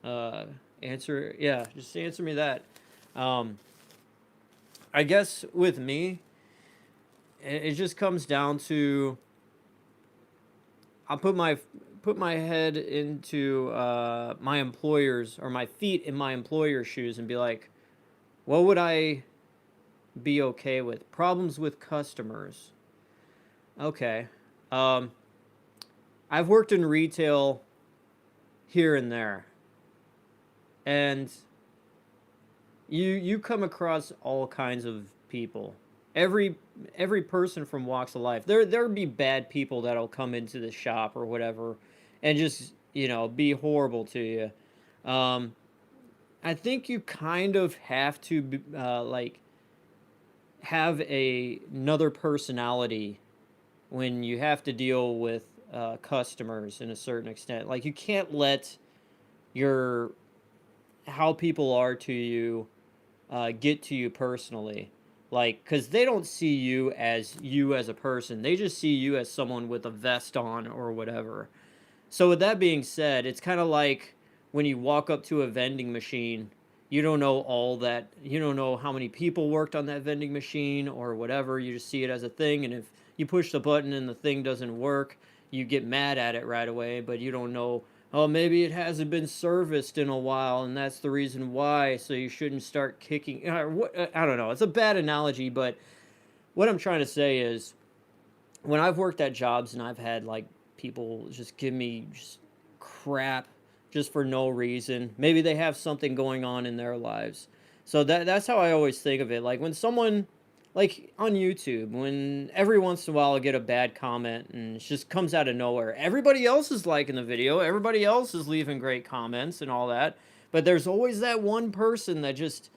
Uh, yeah, just answer me that. Um, I guess with me, it just comes down to I'll put my head into my employer's, or my feet in my employer's shoes, and be like, what would I be okay with? Problems with customers. Okay. Um, I've worked in retail here and there, and you come across all kinds of people. Every every person from walks of life. There'd be bad people that'll come into the shop or whatever, and just be horrible to you. I think you kind of have to like have another personality when you have to deal with customers in a certain extent. Like, you can't let your how people are to you get to you personally. Like, because they don't see you as a person. They just see you as someone with a vest on or whatever. So with that being said, it's kind of like when you walk up to a vending machine, you don't know you don't know how many people worked on that vending machine or whatever. You just see it as a thing, and if you push the button and the thing doesn't work, you get mad at it right away, but you don't know, oh, maybe it hasn't been serviced in a while, and that's the reason why, so you shouldn't start kicking. I don't know. It's a bad analogy, but what I'm trying to say is, when I've worked at jobs and I've had like people just give me just crap just for no reason. Maybe they have something going on in their lives. So that's how I always think of it. Like, when someone, like on YouTube, when every once in a while I get a bad comment and it just comes out of nowhere. Everybody else is liking the video, everybody else is leaving great comments and all that. But there's always that one person that just,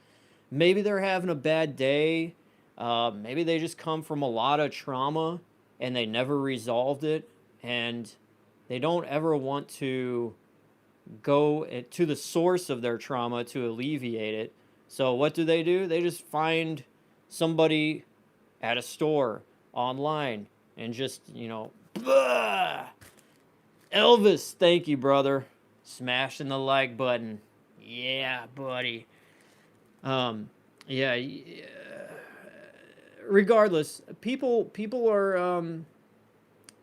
maybe they're having a bad day. Maybe they just come from a lot of trauma and they never resolved it, and they don't ever want to go to the source of their trauma to alleviate it. So what do? They just find somebody at a store online and just, blah. Elvis, thank you, brother. Smashing the like button. Yeah, buddy. Um, yeah. Regardless, people are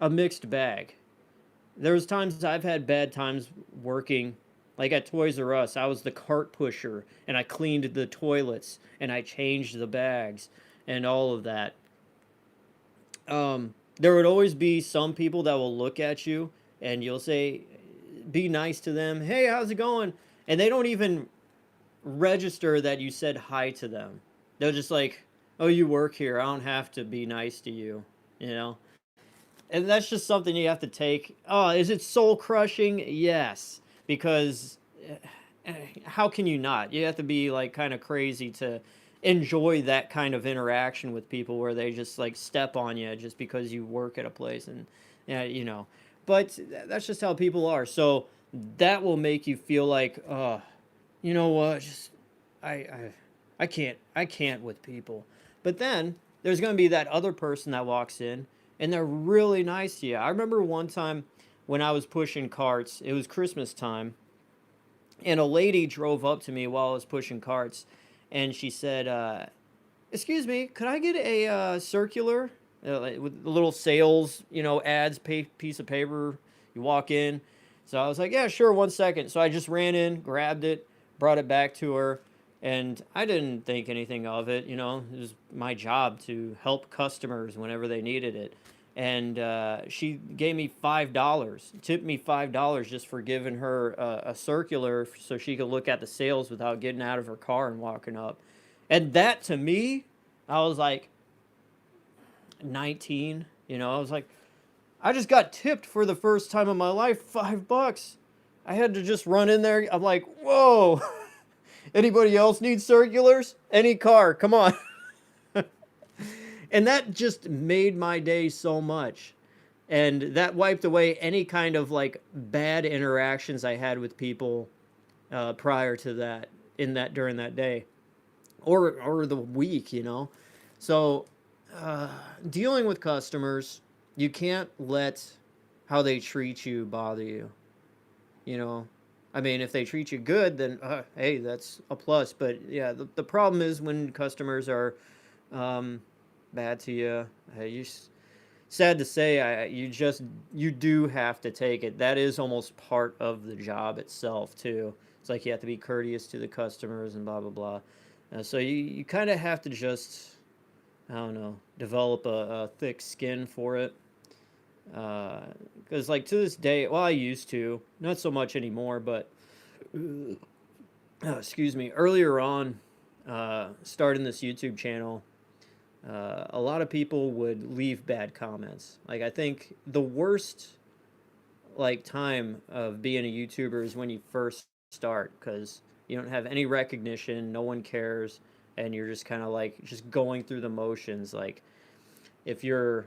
a mixed bag. There's times I've had bad times working, like at Toys R Us. I was the cart pusher, and I cleaned the toilets, and I changed the bags, and all of that. There would always be some people that will look at you, and you'll say, be nice to them. Hey, how's it going? And they don't even register that you said hi to them. They're just like, oh, you work here. I don't have to be nice to you, you know? And that's just something you have to take. Oh, is it soul crushing? Yes, because how can you not? You have to be like kind of crazy to enjoy that kind of interaction with people where they just like step on you just because you work at a place and yeah, But that's just how people are. So that will make you feel like, oh, you know what? Just I I I can't with people. But then there's going to be that other person that walks in and they're really nice to you. I remember one time when I was pushing carts, it was Christmas time, and a lady drove up to me while I was pushing carts, and she said, "Excuse me, could I get a circular like, with the little sales, ads, piece of paper? You walk in." So I was like, "Yeah, sure, 1 second." So I just ran in, grabbed it, brought it back to her, and I didn't think anything of it. It was my job to help customers whenever they needed it. And she gave me $5, tipped me $5 just for giving her a circular so she could look at the sales without getting out of her car and walking up. And that to me, I was like 19, I was like, I just got tipped for the first time in my life $5. I had to just run in there. I'm like, whoa. Anybody else need circulars? Any car, come on. And that just made my day so much. And that wiped away any kind of like bad interactions I had with people prior to that, during that day or the week. So dealing with customers, you can't let how they treat you bother you. You know, I mean, if they treat you good, then hey, that's a plus. But yeah, the problem is when customers are um, bad to you. Sad to say, you do have to take it. That is almost part of the job itself too. It's like you have to be courteous to the customers and blah blah blah. So you kind of have to just, I don't know, develop a thick skin for it. Because like to this day, well, I used to, not so much anymore, but excuse me, earlier on, starting this YouTube channel, a lot of people would leave bad comments. Like I think the worst like time of being a YouTuber is when you first start because you don't have any recognition, no one cares, and you're just kind of like just going through the motions. Like if you're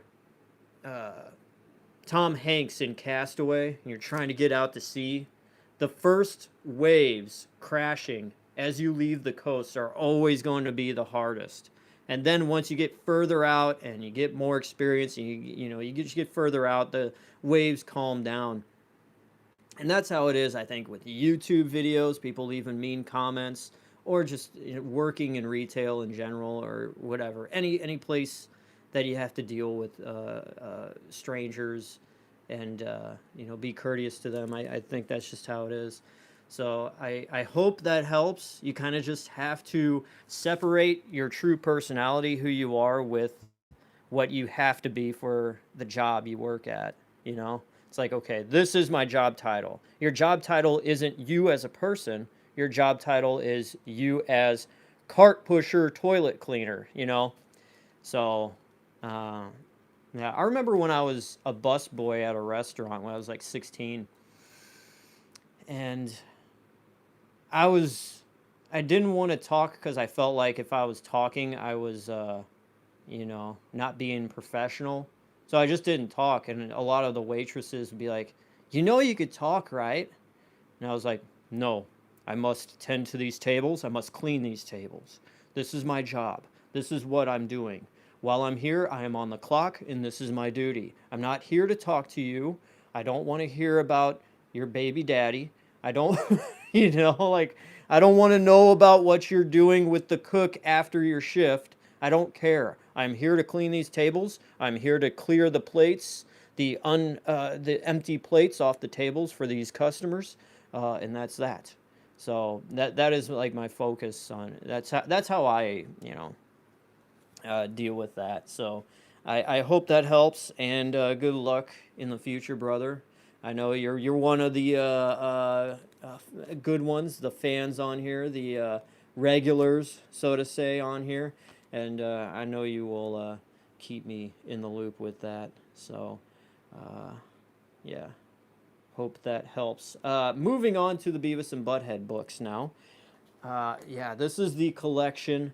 uh, Tom Hanks in Castaway and you're trying to get out to sea, the first waves crashing as you leave the coast are always going to be the hardest. And then once you get further out and you get more experience and you get further out, the waves calm down. And that's how it is, I think, with YouTube videos, people leaving mean comments, or just working in retail in general, or whatever. Any place that you have to deal with strangers, and be courteous to them. I think that's just how it is. So I hope that helps. You kind of just have to separate your true personality, who you are, with what you have to be for the job you work at. It's like, okay, this is my job title. Your job title isn't you as a person. Your job title is you as cart pusher, toilet cleaner. So, uh, yeah, I remember when I was a busboy at a restaurant when I was like 16, and I was I didn't want to talk because I felt like if I was talking, I was not being professional. So I just didn't talk, and a lot of the waitresses would be like, you could talk, right?" And I was like, "No, I must tend to these tables. I must clean these tables. This is my job. This is what I'm doing. While I'm here, I am on the clock, and this is my duty. I'm not here to talk to you. I don't want to hear about your baby daddy. I don't, like, I don't want to know about what you're doing with the cook after your shift. I don't care. I'm here to clean these tables. I'm here to clear the plates, the empty plates off the tables for these customers, and that's that. So that is like my focus on it. That's how I deal with that. So I hope that helps, and good luck in the future, brother. I know you're one of the good ones, the fans on here, the regulars, so to say, on here, and I know you will keep me in the loop with that. So, yeah, hope that helps. Moving on to the Beavis and Butthead books now. Yeah, this is the collection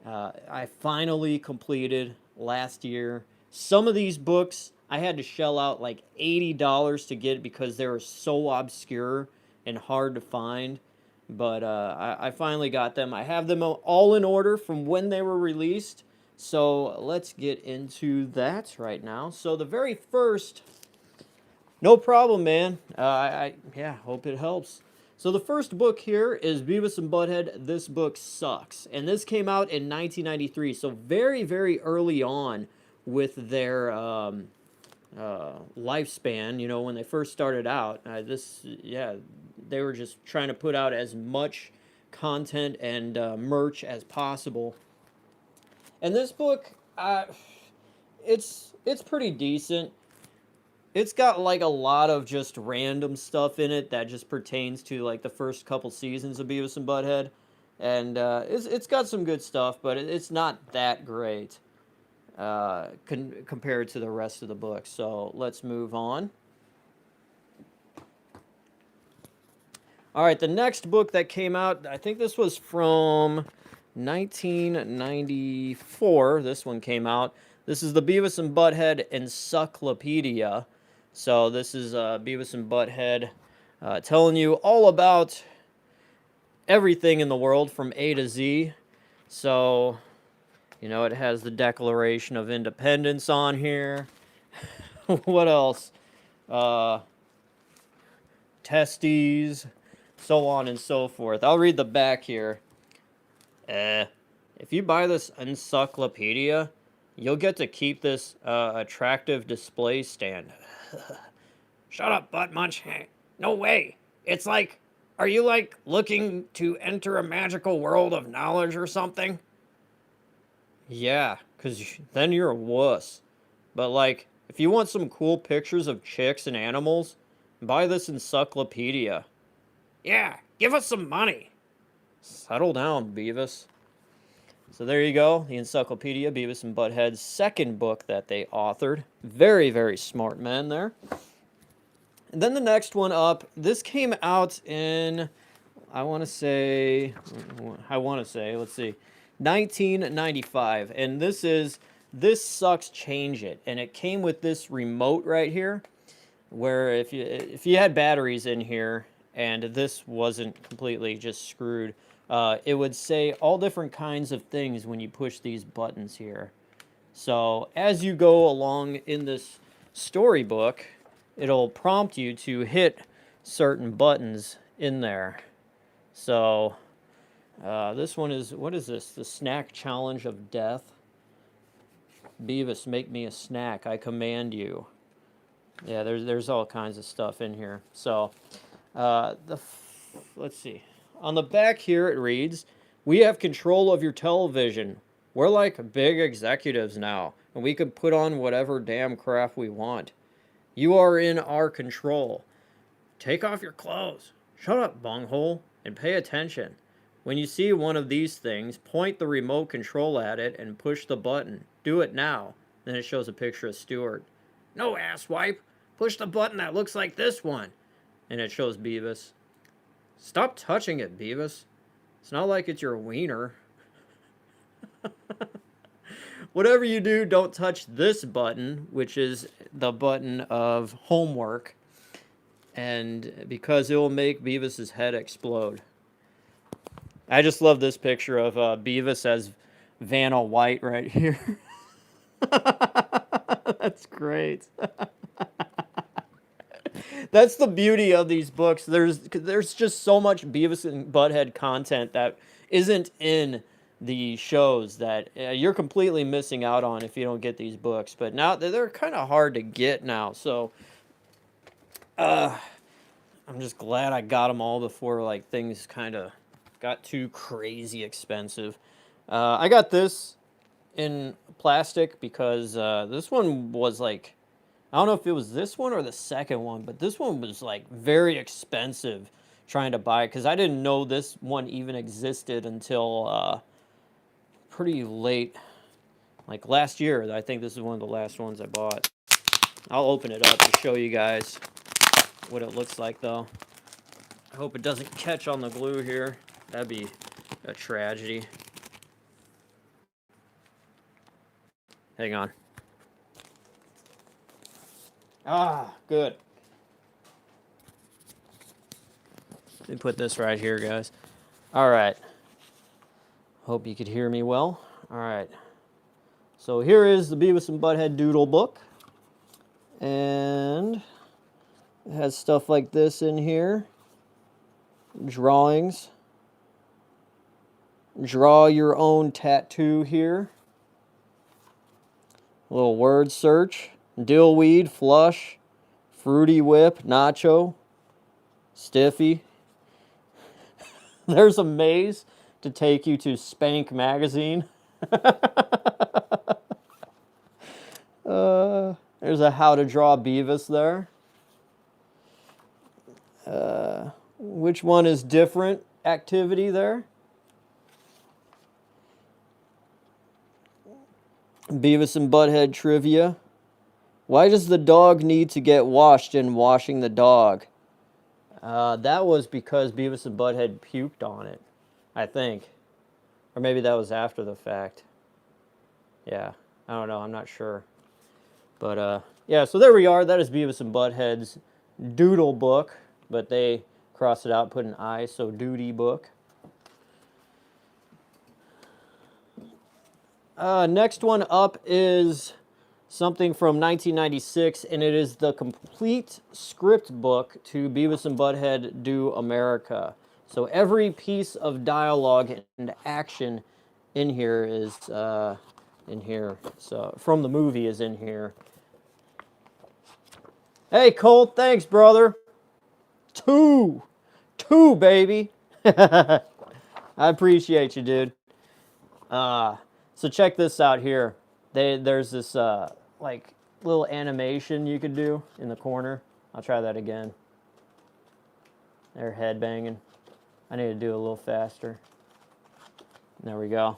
I finally completed last year. Some of these books I had to shell out like $80 to get because they were so obscure and hard to find. But I finally got them. I have them all in order from when they were released. So let's get into that right now. So the very first, no problem, man. Yeah, hope it helps. So the first book here is Beavis and Butthead, This Book Sucks. And this came out in 1993, so very, very early on with their lifespan, when they first started out. They were just trying to put out as much content and merch as possible. And this book, it's pretty decent. It's got like a lot of just random stuff in it that just pertains to like the first couple seasons of Beavis and Butthead, and it's got some good stuff, but it's not that great compared to the rest of the book. So let's move on. All right, the next book that came out, I think this was from 1994. This one came out. This is the Beavis and Butthead Encyclopedia. So this is Beavis and Butthead telling you all about everything in the world from A to Z. So, it has the Declaration of Independence on here. What else? Testes, so on and so forth. I'll read the back here. If you buy this encyclopedia, you'll get to keep this attractive display stand. Shut up, butt munch. No way. It's like, are you like looking to enter a magical world of knowledge or something? Yeah, because then you're a wuss. But like, if you want some cool pictures of chicks and animals, buy this encyclopedia. Yeah, give us some money. Settle down, Beavis. So there you go, the Encyclopedia, Beavis and Butthead's second book that they authored. Very, very smart men there. And then the next one up, this came out in, I want to say, let's see, 1995. And this is This Sucks, Change It. And it came with this remote right here, where if you had batteries in here and this wasn't completely just screwed, it would say all different kinds of things when you push these buttons here. So as you go along in this storybook, it'll prompt you to hit certain buttons in there. So this one is, what is this? The Snack Challenge of Death. Beavis, make me a snack, I command you. Yeah, there's all kinds of stuff in here. So let's see. On the back here it reads, "We have control of your television. We're like big executives now, and we can put on whatever damn crap we want. You are in our control. Take off your clothes. Shut up, bunghole, and pay attention. When you see one of these things, point the remote control at it and push the button. Do it now." Then it shows a picture of Stuart. "No, asswipe. Push the button that looks like this one." And it shows Beavis. "Stop touching it, Beavis. It's not like it's your wiener." Whatever you do, don't touch this button, which is the button of homework, and because it will make Beavis's head explode. I just love this picture of Beavis as Vanna White right here. That's great. That's the beauty of these books. There's just so much Beavis and Butthead content that isn't in the shows that you're completely missing out on if you don't get these books. But now they're kind of hard to get now, so I'm just glad I got them all before like things kind of got too crazy expensive. I got this in plastic because this one was like, I don't know if it was this one or the second one, but this one was like very expensive trying to buy because I didn't know this one even existed until pretty late, like last year. I think this is one of the last ones I bought. I'll open it up to show you guys what it looks like though. I hope it doesn't catch on the glue here. That'd be a tragedy. Hang on. Ah, good. Let me put this right here, guys. All right. Hope you could hear me well. All right. So here is the Beavis and Butthead Doodle book. And it has stuff like this in here. Drawings. Draw your own tattoo here. A little word search. Dillweed, flush, fruity whip, nacho, stiffy. There's a maze to take you to Spank magazine. There's a how to draw Beavis there. Which one is different activity there? Beavis and Butthead trivia. Why does the dog need to get washed in washing the dog? That was because Beavis and Butthead puked on it, I think. Or maybe that was after the fact. Yeah, I don't know. I'm not sure. But, yeah, so there we are. That is Beavis and Butthead's Doodle book. But they crossed it out, put an I, so Duty book. Next one up is something from 1996, and it is the complete script book to Beavis and Butthead Do America. So every piece of dialogue and action in here is in here. So from the movie is in here. Hey, Colt, thanks, brother. Two, baby. I appreciate you, dude. So check this out here. There's this like little animation you could do in the corner. I'll try that again. They're head banging. I need to do it a little faster. There we go.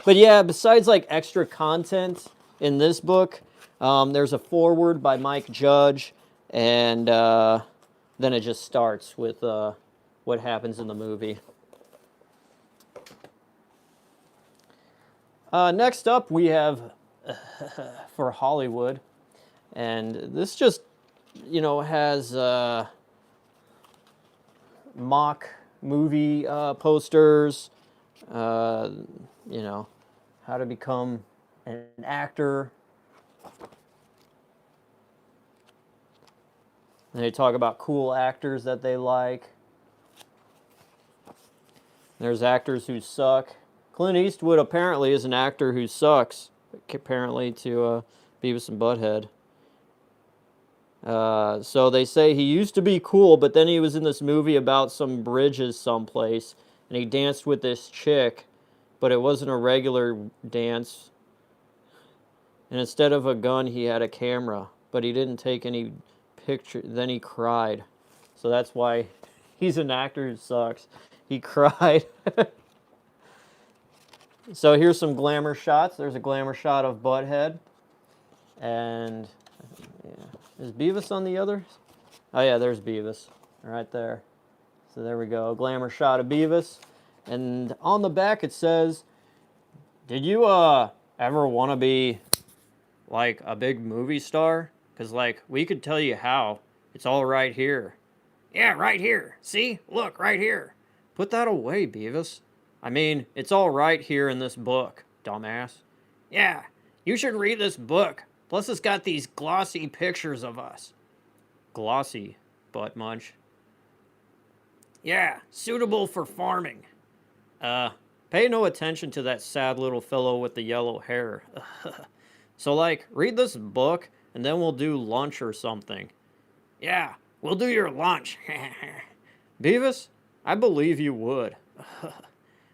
But yeah, besides like extra content in this book, there's a foreword by Mike Judge, and then it just starts with what happens in the movie. Next up, we have for Hollywood, and this just, you know, has mock movie posters, you know, how to become an actor. And they talk about cool actors that they like. There's actors who suck. Clint Eastwood apparently is an actor who sucks, apparently, to Beavis and Butthead. So they say he used to be cool, but then he was in this movie about some bridges someplace, and he danced with this chick, but it wasn't a regular dance. And instead of a gun, he had a camera, but he didn't take any picture. Then he cried. So that's why he's an actor who sucks. He cried. So here's some glamour shots. There's a glamour shot of Butthead. And yeah. Is Beavis on the others? Oh yeah, there's Beavis right there. So there we go. Glamour shot of Beavis. And on the back it says, did you ever want to be like a big movie star? Because like we could tell you how. It's all right here. Yeah, right here. See? Look, right here. Put that away, Beavis. I mean, it's all right here in this book, dumbass. Yeah, You should read this book. Plus, it's got these glossy pictures of us. Glossy, butt munch. Yeah, suitable for farming. Pay no attention to that sad little fellow with the yellow hair. So, like, read this book, and then we'll do lunch or something. Yeah, we'll do your lunch. Beavis, I believe you would.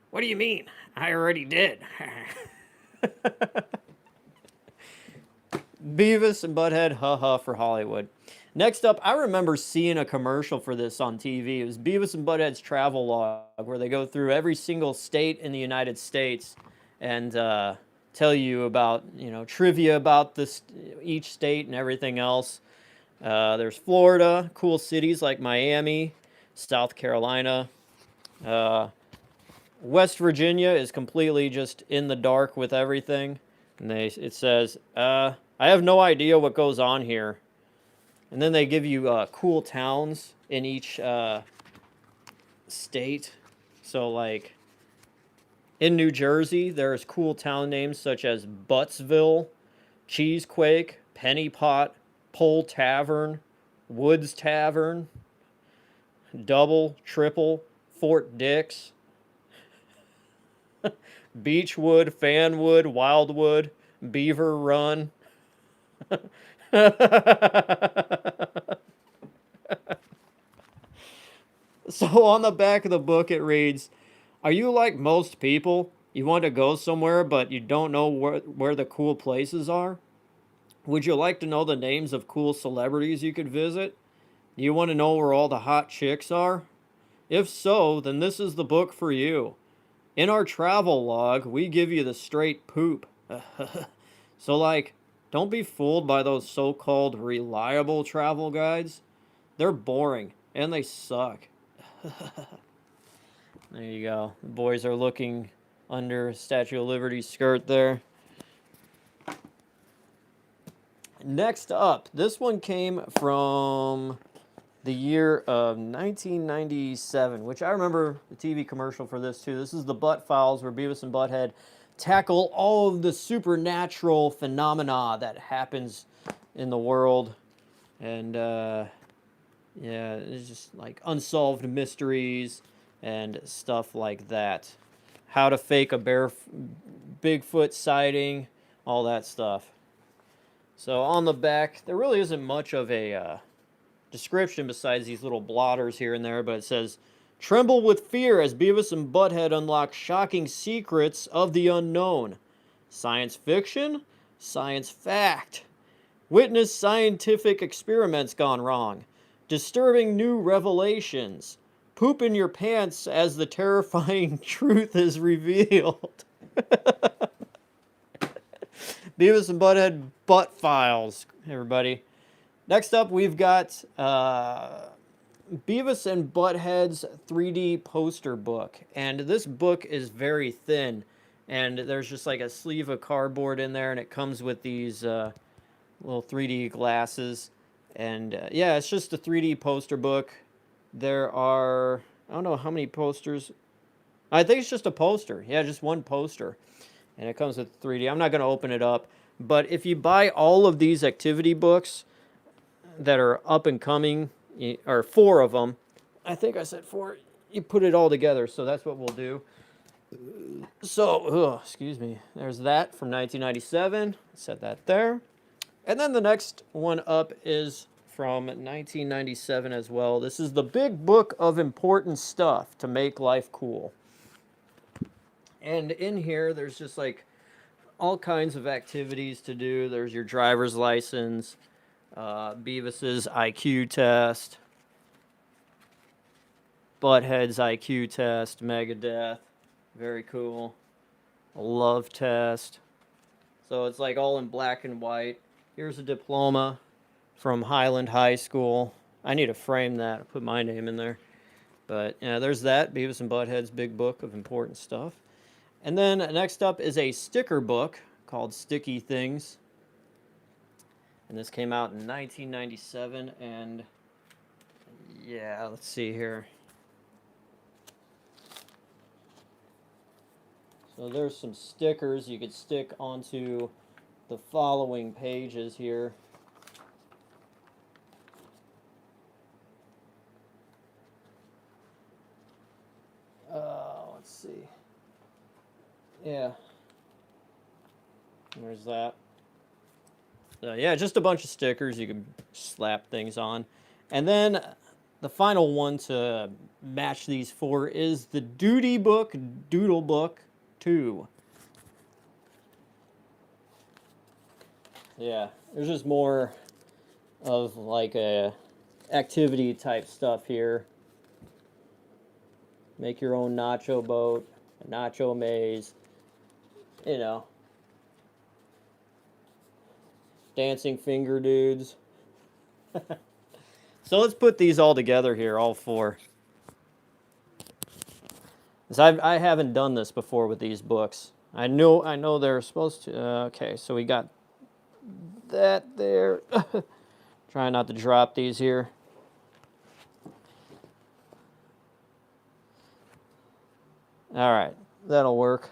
What do you mean? I already did. Beavis and Butthead, haha, for Hollywood. Next up, I remember seeing a commercial for this on TV. It was Beavis and Butthead's travel log, where they go through every single state in the United States and tell you about, trivia about each state and everything else. There's Florida, cool cities like Miami, South Carolina. West Virginia is completely just in the dark with everything. And it says, I have no idea what goes on here. And then they give you cool towns in each state. So, like, in New Jersey, there's cool town names such as Buttsville, Cheesequake, Penny Pot, Pole Tavern, Woods Tavern, Double, Triple, Fort Dix, Beechwood, Fanwood, Wildwood, Beaver Run. So on the back of the book it reads, are you like most people? You want to go somewhere but you don't know where the cool places are? Would you like to know the names of cool celebrities you could visit? Do you want to know where all the hot chicks are? If so, then this is the book for you. In our travel log, we give you the straight poop. So, like, don't be fooled by those so-called reliable travel guides. They're boring, and they suck. There you go. The boys are looking under Statue of Liberty's skirt there. Next up, this one came from the year of 1997, which I remember the TV commercial for this too. This is the Butt Files, where Beavis and Butthead tackle all of the supernatural phenomena that happens in the world. And yeah, it's just like unsolved mysteries and stuff like that. How to fake a Bigfoot sighting, all that stuff. So on the back, there really isn't much of a description besides these little blotters here and there, but it says, tremble with fear as Beavis and Butthead unlock shocking secrets of the unknown. Science fiction? Science fact. Witness scientific experiments gone wrong. Disturbing new revelations. Poop in your pants as the terrifying truth is revealed. Beavis and Butthead Butt Files, everybody. Next up, we've got Beavis and Butthead's 3D poster book. And this book is very thin. And there's just like a sleeve of cardboard in there, and it comes with these little 3D glasses. And yeah, it's just a 3D poster book. There are, I don't know how many posters. I think it's just a poster. Yeah, just one poster. And it comes with 3D. I'm not going to open it up. But if you buy all of these activity books that are up and coming, or 4 of them, I think I said 4, you put it all together. So that's what we'll do. So, excuse me. There's that from 1997. Set that there. And then the next one up is from 1997 as well. This is the Big Book of Important Stuff to Make Life Cool. And in here, there's just like all kinds of activities to do. There's your driver's license, Beavis's IQ test, Butthead's IQ test, Megadeth, very cool. A love test. So it's like all in black and white. Here's a diploma from Highland High School. I need to frame that, put my name in there. But yeah, there's that, Beavis and Butthead's Big Book of Important Stuff. And then next up is a sticker book called Sticky Things. And this came out in 1997. And yeah, let's see here. So there's some stickers you could stick onto the following pages here. Let's see. Yeah. There's that. Yeah, just a bunch of stickers you can slap things on. And then the final one to match these four is the Duty Book Doodle Book 2. Yeah, there's just more of like a activity type stuff here. Make your own nacho boat, a nacho maze, you know. Dancing finger dudes. So let's put these all together here, all four. I haven't done this before with these books. I know they're supposed to. Okay, so we got that there. Try not to drop these here. All right, that'll work.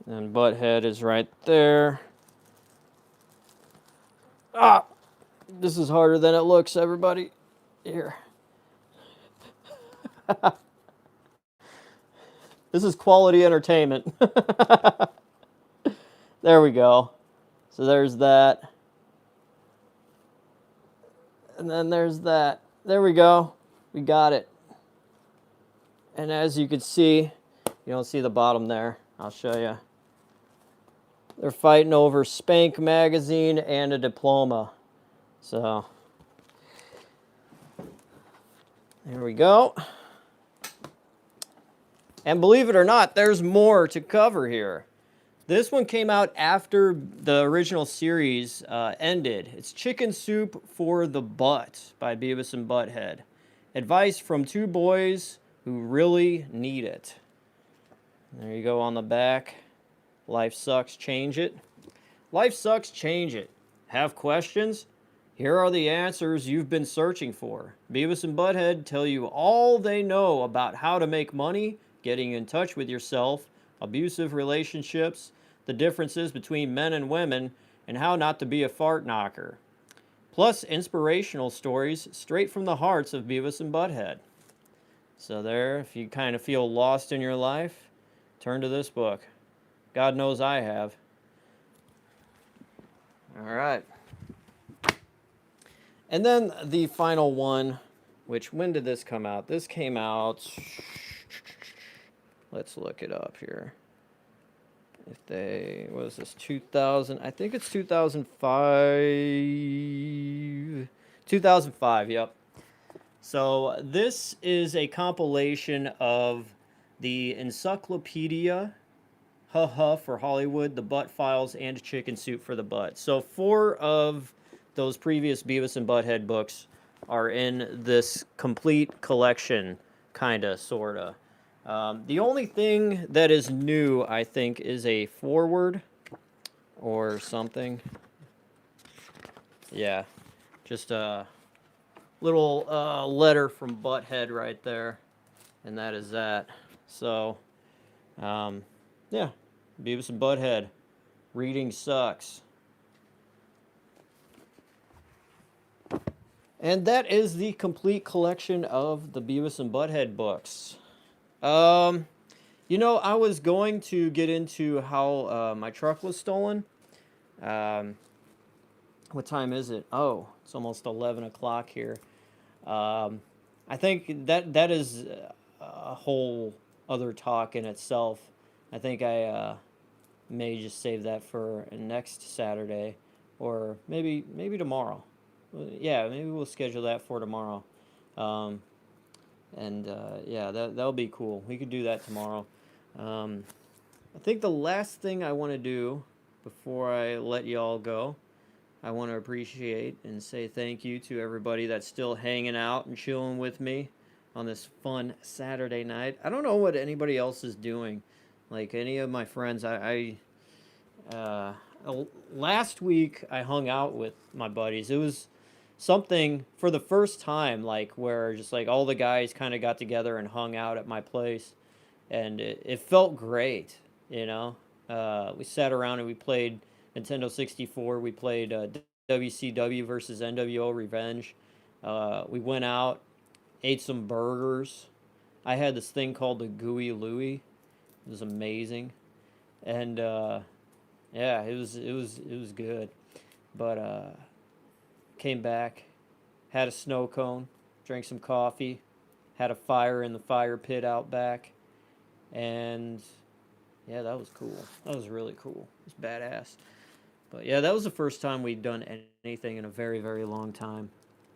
And Butthead is right there. Ah! This is harder than it looks, everybody. Here. This is quality entertainment. There we go. So there's that. And then there's that. There we go. We got it. And as you can see, you don't see the bottom there. I'll show you. They're fighting over Spank magazine and a diploma. So, there we go. And believe it or not, there's more to cover here. This one came out after the original series ended. It's Chicken Soup for the Butt by Beavis and Butthead. Advice from two boys who really need it. There you go on the back. Life sucks, change it. Life sucks, change it. Have questions? Here are the answers you've been searching for. Beavis and Butthead tell you all they know about how to make money, getting in touch with yourself, abusive relationships, the differences between men and women, and how not to be a fart knocker. Plus inspirational stories straight from the hearts of Beavis and Butthead. So there, if you kind of feel lost in your life, turn to this book. God knows I have. All right. And then the final one, which, when did this come out? This came out, let's look it up here. If they, what is this, 2000? I think it's 2005. 2005, yep. So this is a compilation of the Encyclopedia, for Hollywood, The Butt Files, and Chicken Soup for the Butt. So 4 of those previous Beavis and Butthead books are in this complete collection, kinda, sorta. The only thing that is new, I think, is a foreword or something. Yeah, just a little letter from Butthead right there, and that is that. So, yeah, Beavis and Butthead. Reading sucks. And that is the complete collection of the Beavis and Butthead books. You know, I was going to get into how my truck was stolen. What time is it? Oh, it's almost 11 o'clock here. I think that is a whole other talk in itself. I think I may just save that for next Saturday, or maybe tomorrow. Yeah, maybe we'll schedule that for tomorrow. Yeah, that'll be cool. We could do that tomorrow. I think the last thing I want to do before I let y'all go, I want to appreciate and say thank you to everybody that's still hanging out and chilling with me on this fun Saturday night. I don't know what anybody else is doing. Like any of my friends, last week I hung out with my buddies. It was something for the first time, like where just like all the guys kind of got together and hung out at my place, and it felt great, you know. We sat around and we played Nintendo 64. We played WCW versus NWO Revenge. We went out, ate some burgers. I had this thing called the Gooey Louie. It was amazing, and yeah, it was good. But came back, had a snow cone, drank some coffee, had a fire in the fire pit out back, and yeah, that was cool. That was really cool. It was badass. But yeah, that was the first time we'd done anything in a very, very long time.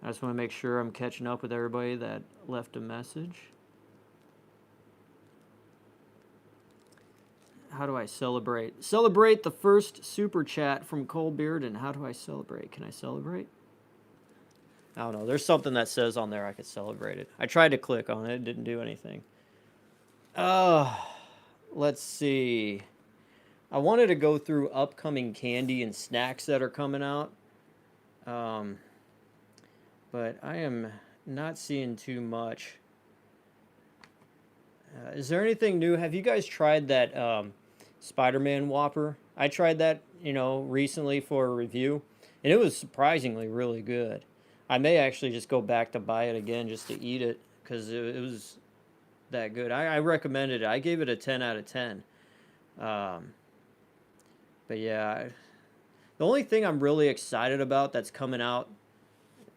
I just want to make sure I'm catching up with everybody that left a message. How do I celebrate? Celebrate the first super chat from Coldbeard, and how do I celebrate? Can I celebrate? I don't know. There's something that says on there I could celebrate it. I tried to click on it. It didn't do anything. Let's see. I wanted to go through upcoming candy and snacks that are coming out. But I am not seeing too much. Is there anything new? Have you guys tried that Spider-Man Whopper? I tried that, recently for a review, and it was surprisingly really good. I may actually just go back to buy it again just to eat it because it was that good. I recommended it. I gave it a 10 out of 10. But yeah, the only thing I'm really excited about that's coming out,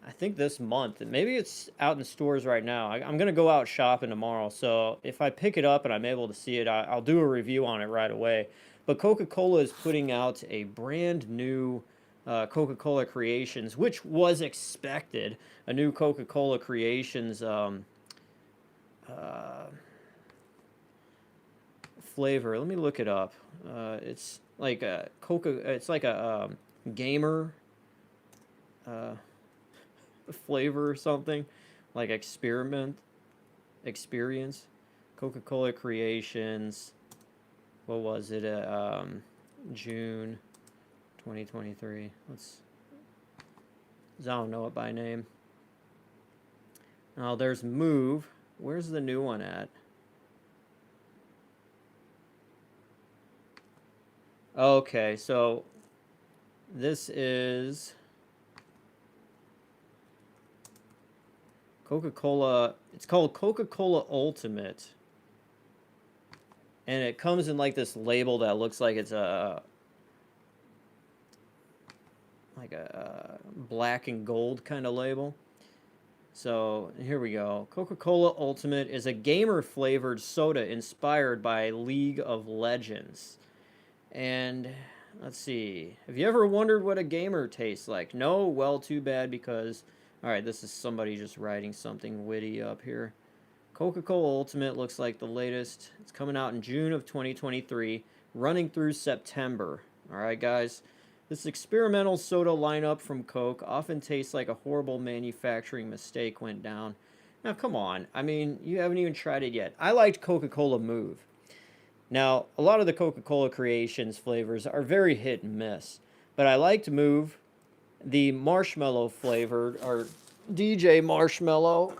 I think this month, and maybe it's out in stores right now. I'm going to go out shopping tomorrow, so if I pick it up and I'm able to see it, I'll do a review on it right away. But Coca-Cola is putting out a brand new Coca-Cola Creations, which was expected. A new Coca-Cola Creations flavor. Let me look it up. It's like a It's like a gamer flavor or something, like experience. Coca-Cola Creations. What was it? June 2023. I don't know it by name. Oh, there's Move. Where's the new one at? Okay, so this is Coca-Cola. It's called Coca-Cola Ultimate. And it comes in like this label that looks like it's a black and gold kind of label. So here we go. Coca-Cola Ultimate is a gamer-flavored soda inspired by League of Legends. And let's see. Have you ever wondered what a gamer tastes like? No? Well, too bad because... Alright, this is somebody just writing something witty up here. Coca-Cola Ultimate looks like the latest. It's coming out in June of 2023, running through September. Alright, guys. This experimental soda lineup from Coke often tastes like a horrible manufacturing mistake went down. Now, come on. I mean, you haven't even tried it yet. I liked Coca-Cola Move. Now, a lot of the Coca-Cola Creations flavors are very hit and miss. But I liked Move. The marshmallow flavored, or DJ Marshmallow,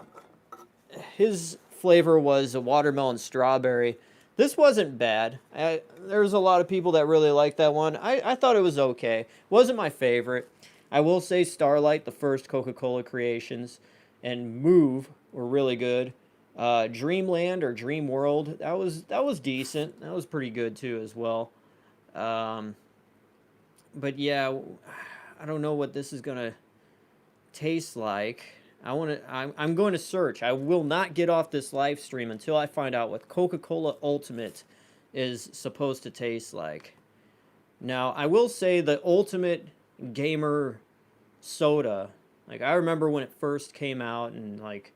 his flavor was a watermelon strawberry. This wasn't bad. There's a lot of people that really like that one. I thought it was okay. Wasn't my favorite. I will say Starlight, the first Coca-Cola Creations, and Move were really good. Dreamland or Dream World, that was decent. That was pretty good too as well. But yeah, I don't know what this is gonna taste like. I'm going to search. I will not get off this live stream until I find out what Coca-Cola Ultimate is supposed to taste like. Now, I will say the Ultimate Gamer soda, like I remember when it first came out and like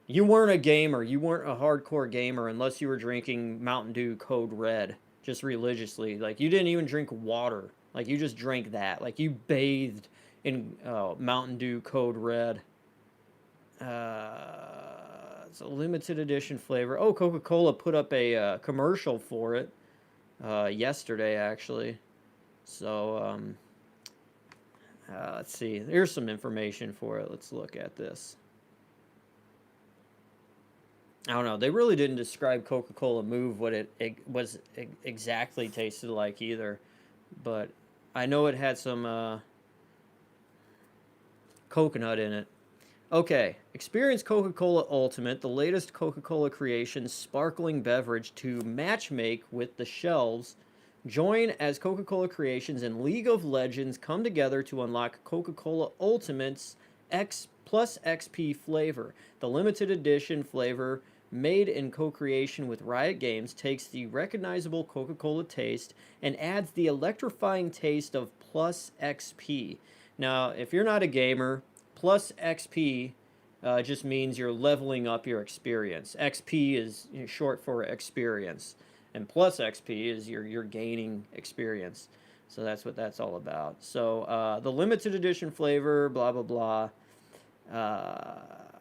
you weren't a gamer, you weren't a hardcore gamer unless you were drinking Mountain Dew Code Red just religiously. Like you didn't even drink water. Like you just drank that. Like you bathed in Mountain Dew Code Red. It's a limited edition flavor. Oh, Coca-Cola put up a commercial for it yesterday, actually. So, let's see. Here's some information for it. Let's look at this. I don't know. They really didn't describe Coca-Cola Move what exactly tasted like either, but I know it had some coconut in it. Okay, experience Coca-Cola Ultimate, the latest Coca-Cola creation sparkling beverage to matchmake with the shelves. Join as Coca-Cola Creations and League of Legends come together to unlock Coca-Cola Ultimate's X plus XP flavor. The limited edition flavor made in co-creation with Riot Games takes the recognizable Coca-Cola taste and adds the electrifying taste of plus XP. Now, if you're not a gamer, plus XP just means you're leveling up your experience. XP is short for experience, and plus XP is you're gaining experience. So that's what that's all about. So the limited edition flavor, blah blah blah.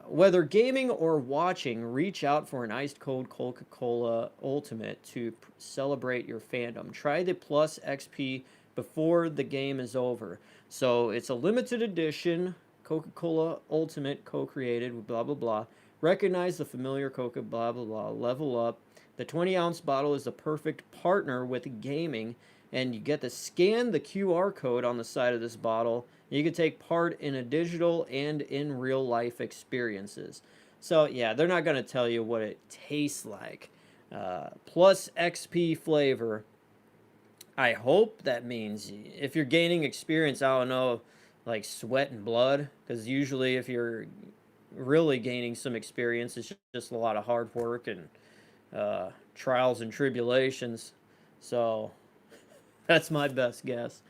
Whether gaming or watching, reach out for an iced cold Coca-Cola Ultimate to celebrate your fandom. Try the plus XP before the game is over. So it's a limited edition Coca-Cola Ultimate co-created with blah blah blah. Recognize the familiar Coca blah blah blah. Level up. The 20-ounce bottle is the perfect partner with gaming, and you get to scan the QR code on the side of this bottle. You can take part in a digital and in real life experiences. So yeah, they're not going to tell you what it tastes like. Plus XP flavor. I hope that means if you're gaining experience, I don't know, like sweat and blood, because usually if you're really gaining some experience, it's just a lot of hard work and trials and tribulations. So that's my best guess.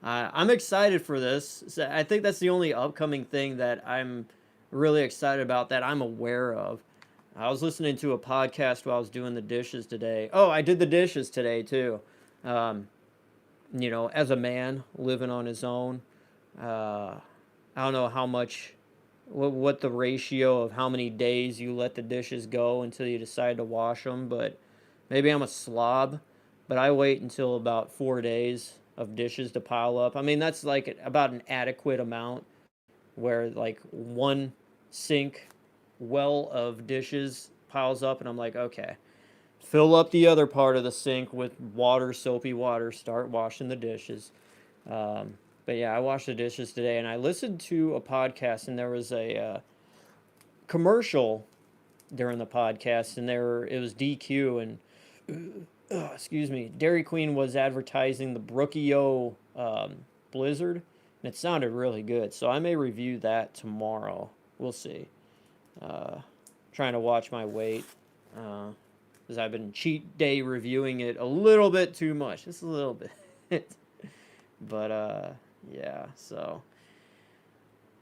I'm excited for this. I think that's the only upcoming thing that I'm really excited about that I'm aware of. I was listening to a podcast while I was doing the dishes today. Oh, I did the dishes today too. Um, as a man living on his own, I don't know how much, what the ratio of how many days you let the dishes go until you decide to wash them, but maybe I'm a slob, but I wait until about 4 days of dishes to pile up. I mean, that's like about an adequate amount where like one sink well of dishes piles up, and I'm like, okay, fill up the other part of the sink with water, soapy water, start washing the dishes. But yeah, I washed the dishes today, and I listened to a podcast, and there was a commercial during the podcast, and it was DQ, and excuse me, Dairy Queen was advertising the Brookio Blizzard, and it sounded really good. So I may review that tomorrow. We'll see. Trying to watch my weight because I've been cheat day reviewing it a little bit too much, just a little bit. But yeah. So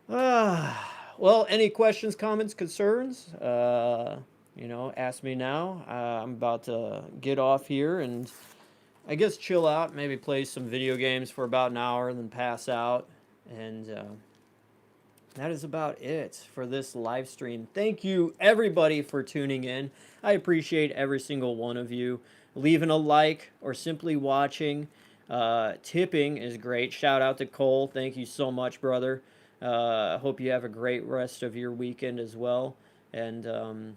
well, any questions, comments, concerns? Ask me now. I'm about to get off here and I guess chill out, maybe play some video games for about an hour and then pass out. And that is about it for this live stream. Thank you, everybody, for tuning in. I appreciate every single one of you. Leaving a like or simply watching. Tipping is great. Shout out to Cole. Thank you so much, brother. I hope you have a great rest of your weekend as well. And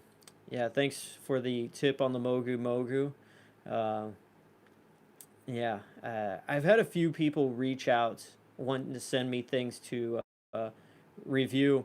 yeah, thanks for the tip on the Mogu Mogu. Yeah, I've had a few people reach out wanting to send me things to review,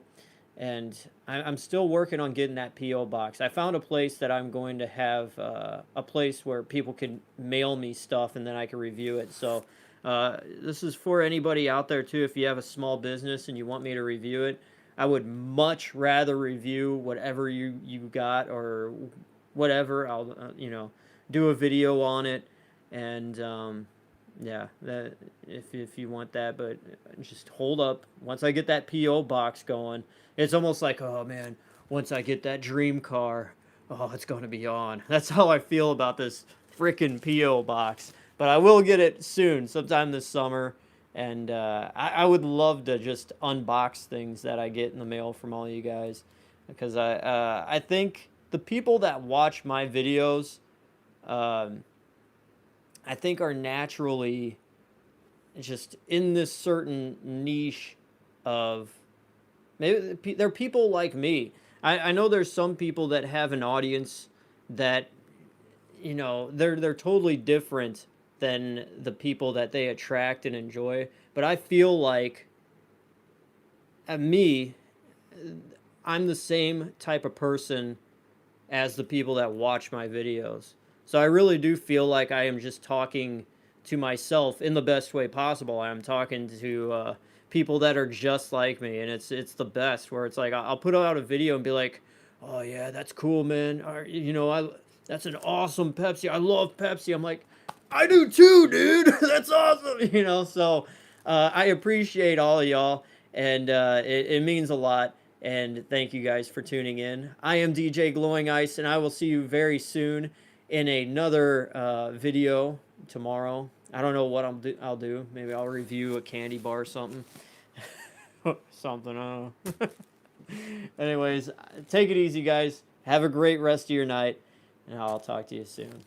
and I'm still working on getting that P.O. box. I found a place that I'm going to have a place where people can mail me stuff and then I can review it. So this is for anybody out there too. If you have a small business and you want me to review it, I would much rather review whatever you got or whatever. I'll do a video on it, and yeah, that if you want that, but just hold up. Once I get that PO box going, it's almost like, oh man, once I get that dream car, oh, it's going to be on. That's how I feel about this freaking PO box. But I will get it soon, sometime this summer. And I would love to just unbox things that I get in the mail from all you guys, because I think the people that watch my videos, I think are naturally just in this certain niche of, maybe they're people like me. I know there's some people that have an audience that, you know, they're totally different than the people that they attract and enjoy. But I feel like, me, I'm the same type of person as the people that watch my videos. So I really do feel like I am just talking to myself in the best way possible. I'm talking to people that are just like me, and it's the best. Where it's like I'll put out a video and be like, "Oh yeah, that's cool, man. Or, you know, that's an awesome Pepsi. I love Pepsi." I'm like, "I do too, dude. That's awesome." You know, so I appreciate all of y'all, and it means a lot. And thank you guys for tuning in. I am DJ Glowing Ice, and I will see you very soon in another video tomorrow. I don't know what I'll do. Maybe I'll review a candy bar or something. Something, I don't know. Anyways, take it easy, guys. Have a great rest of your night, and I'll talk to you soon.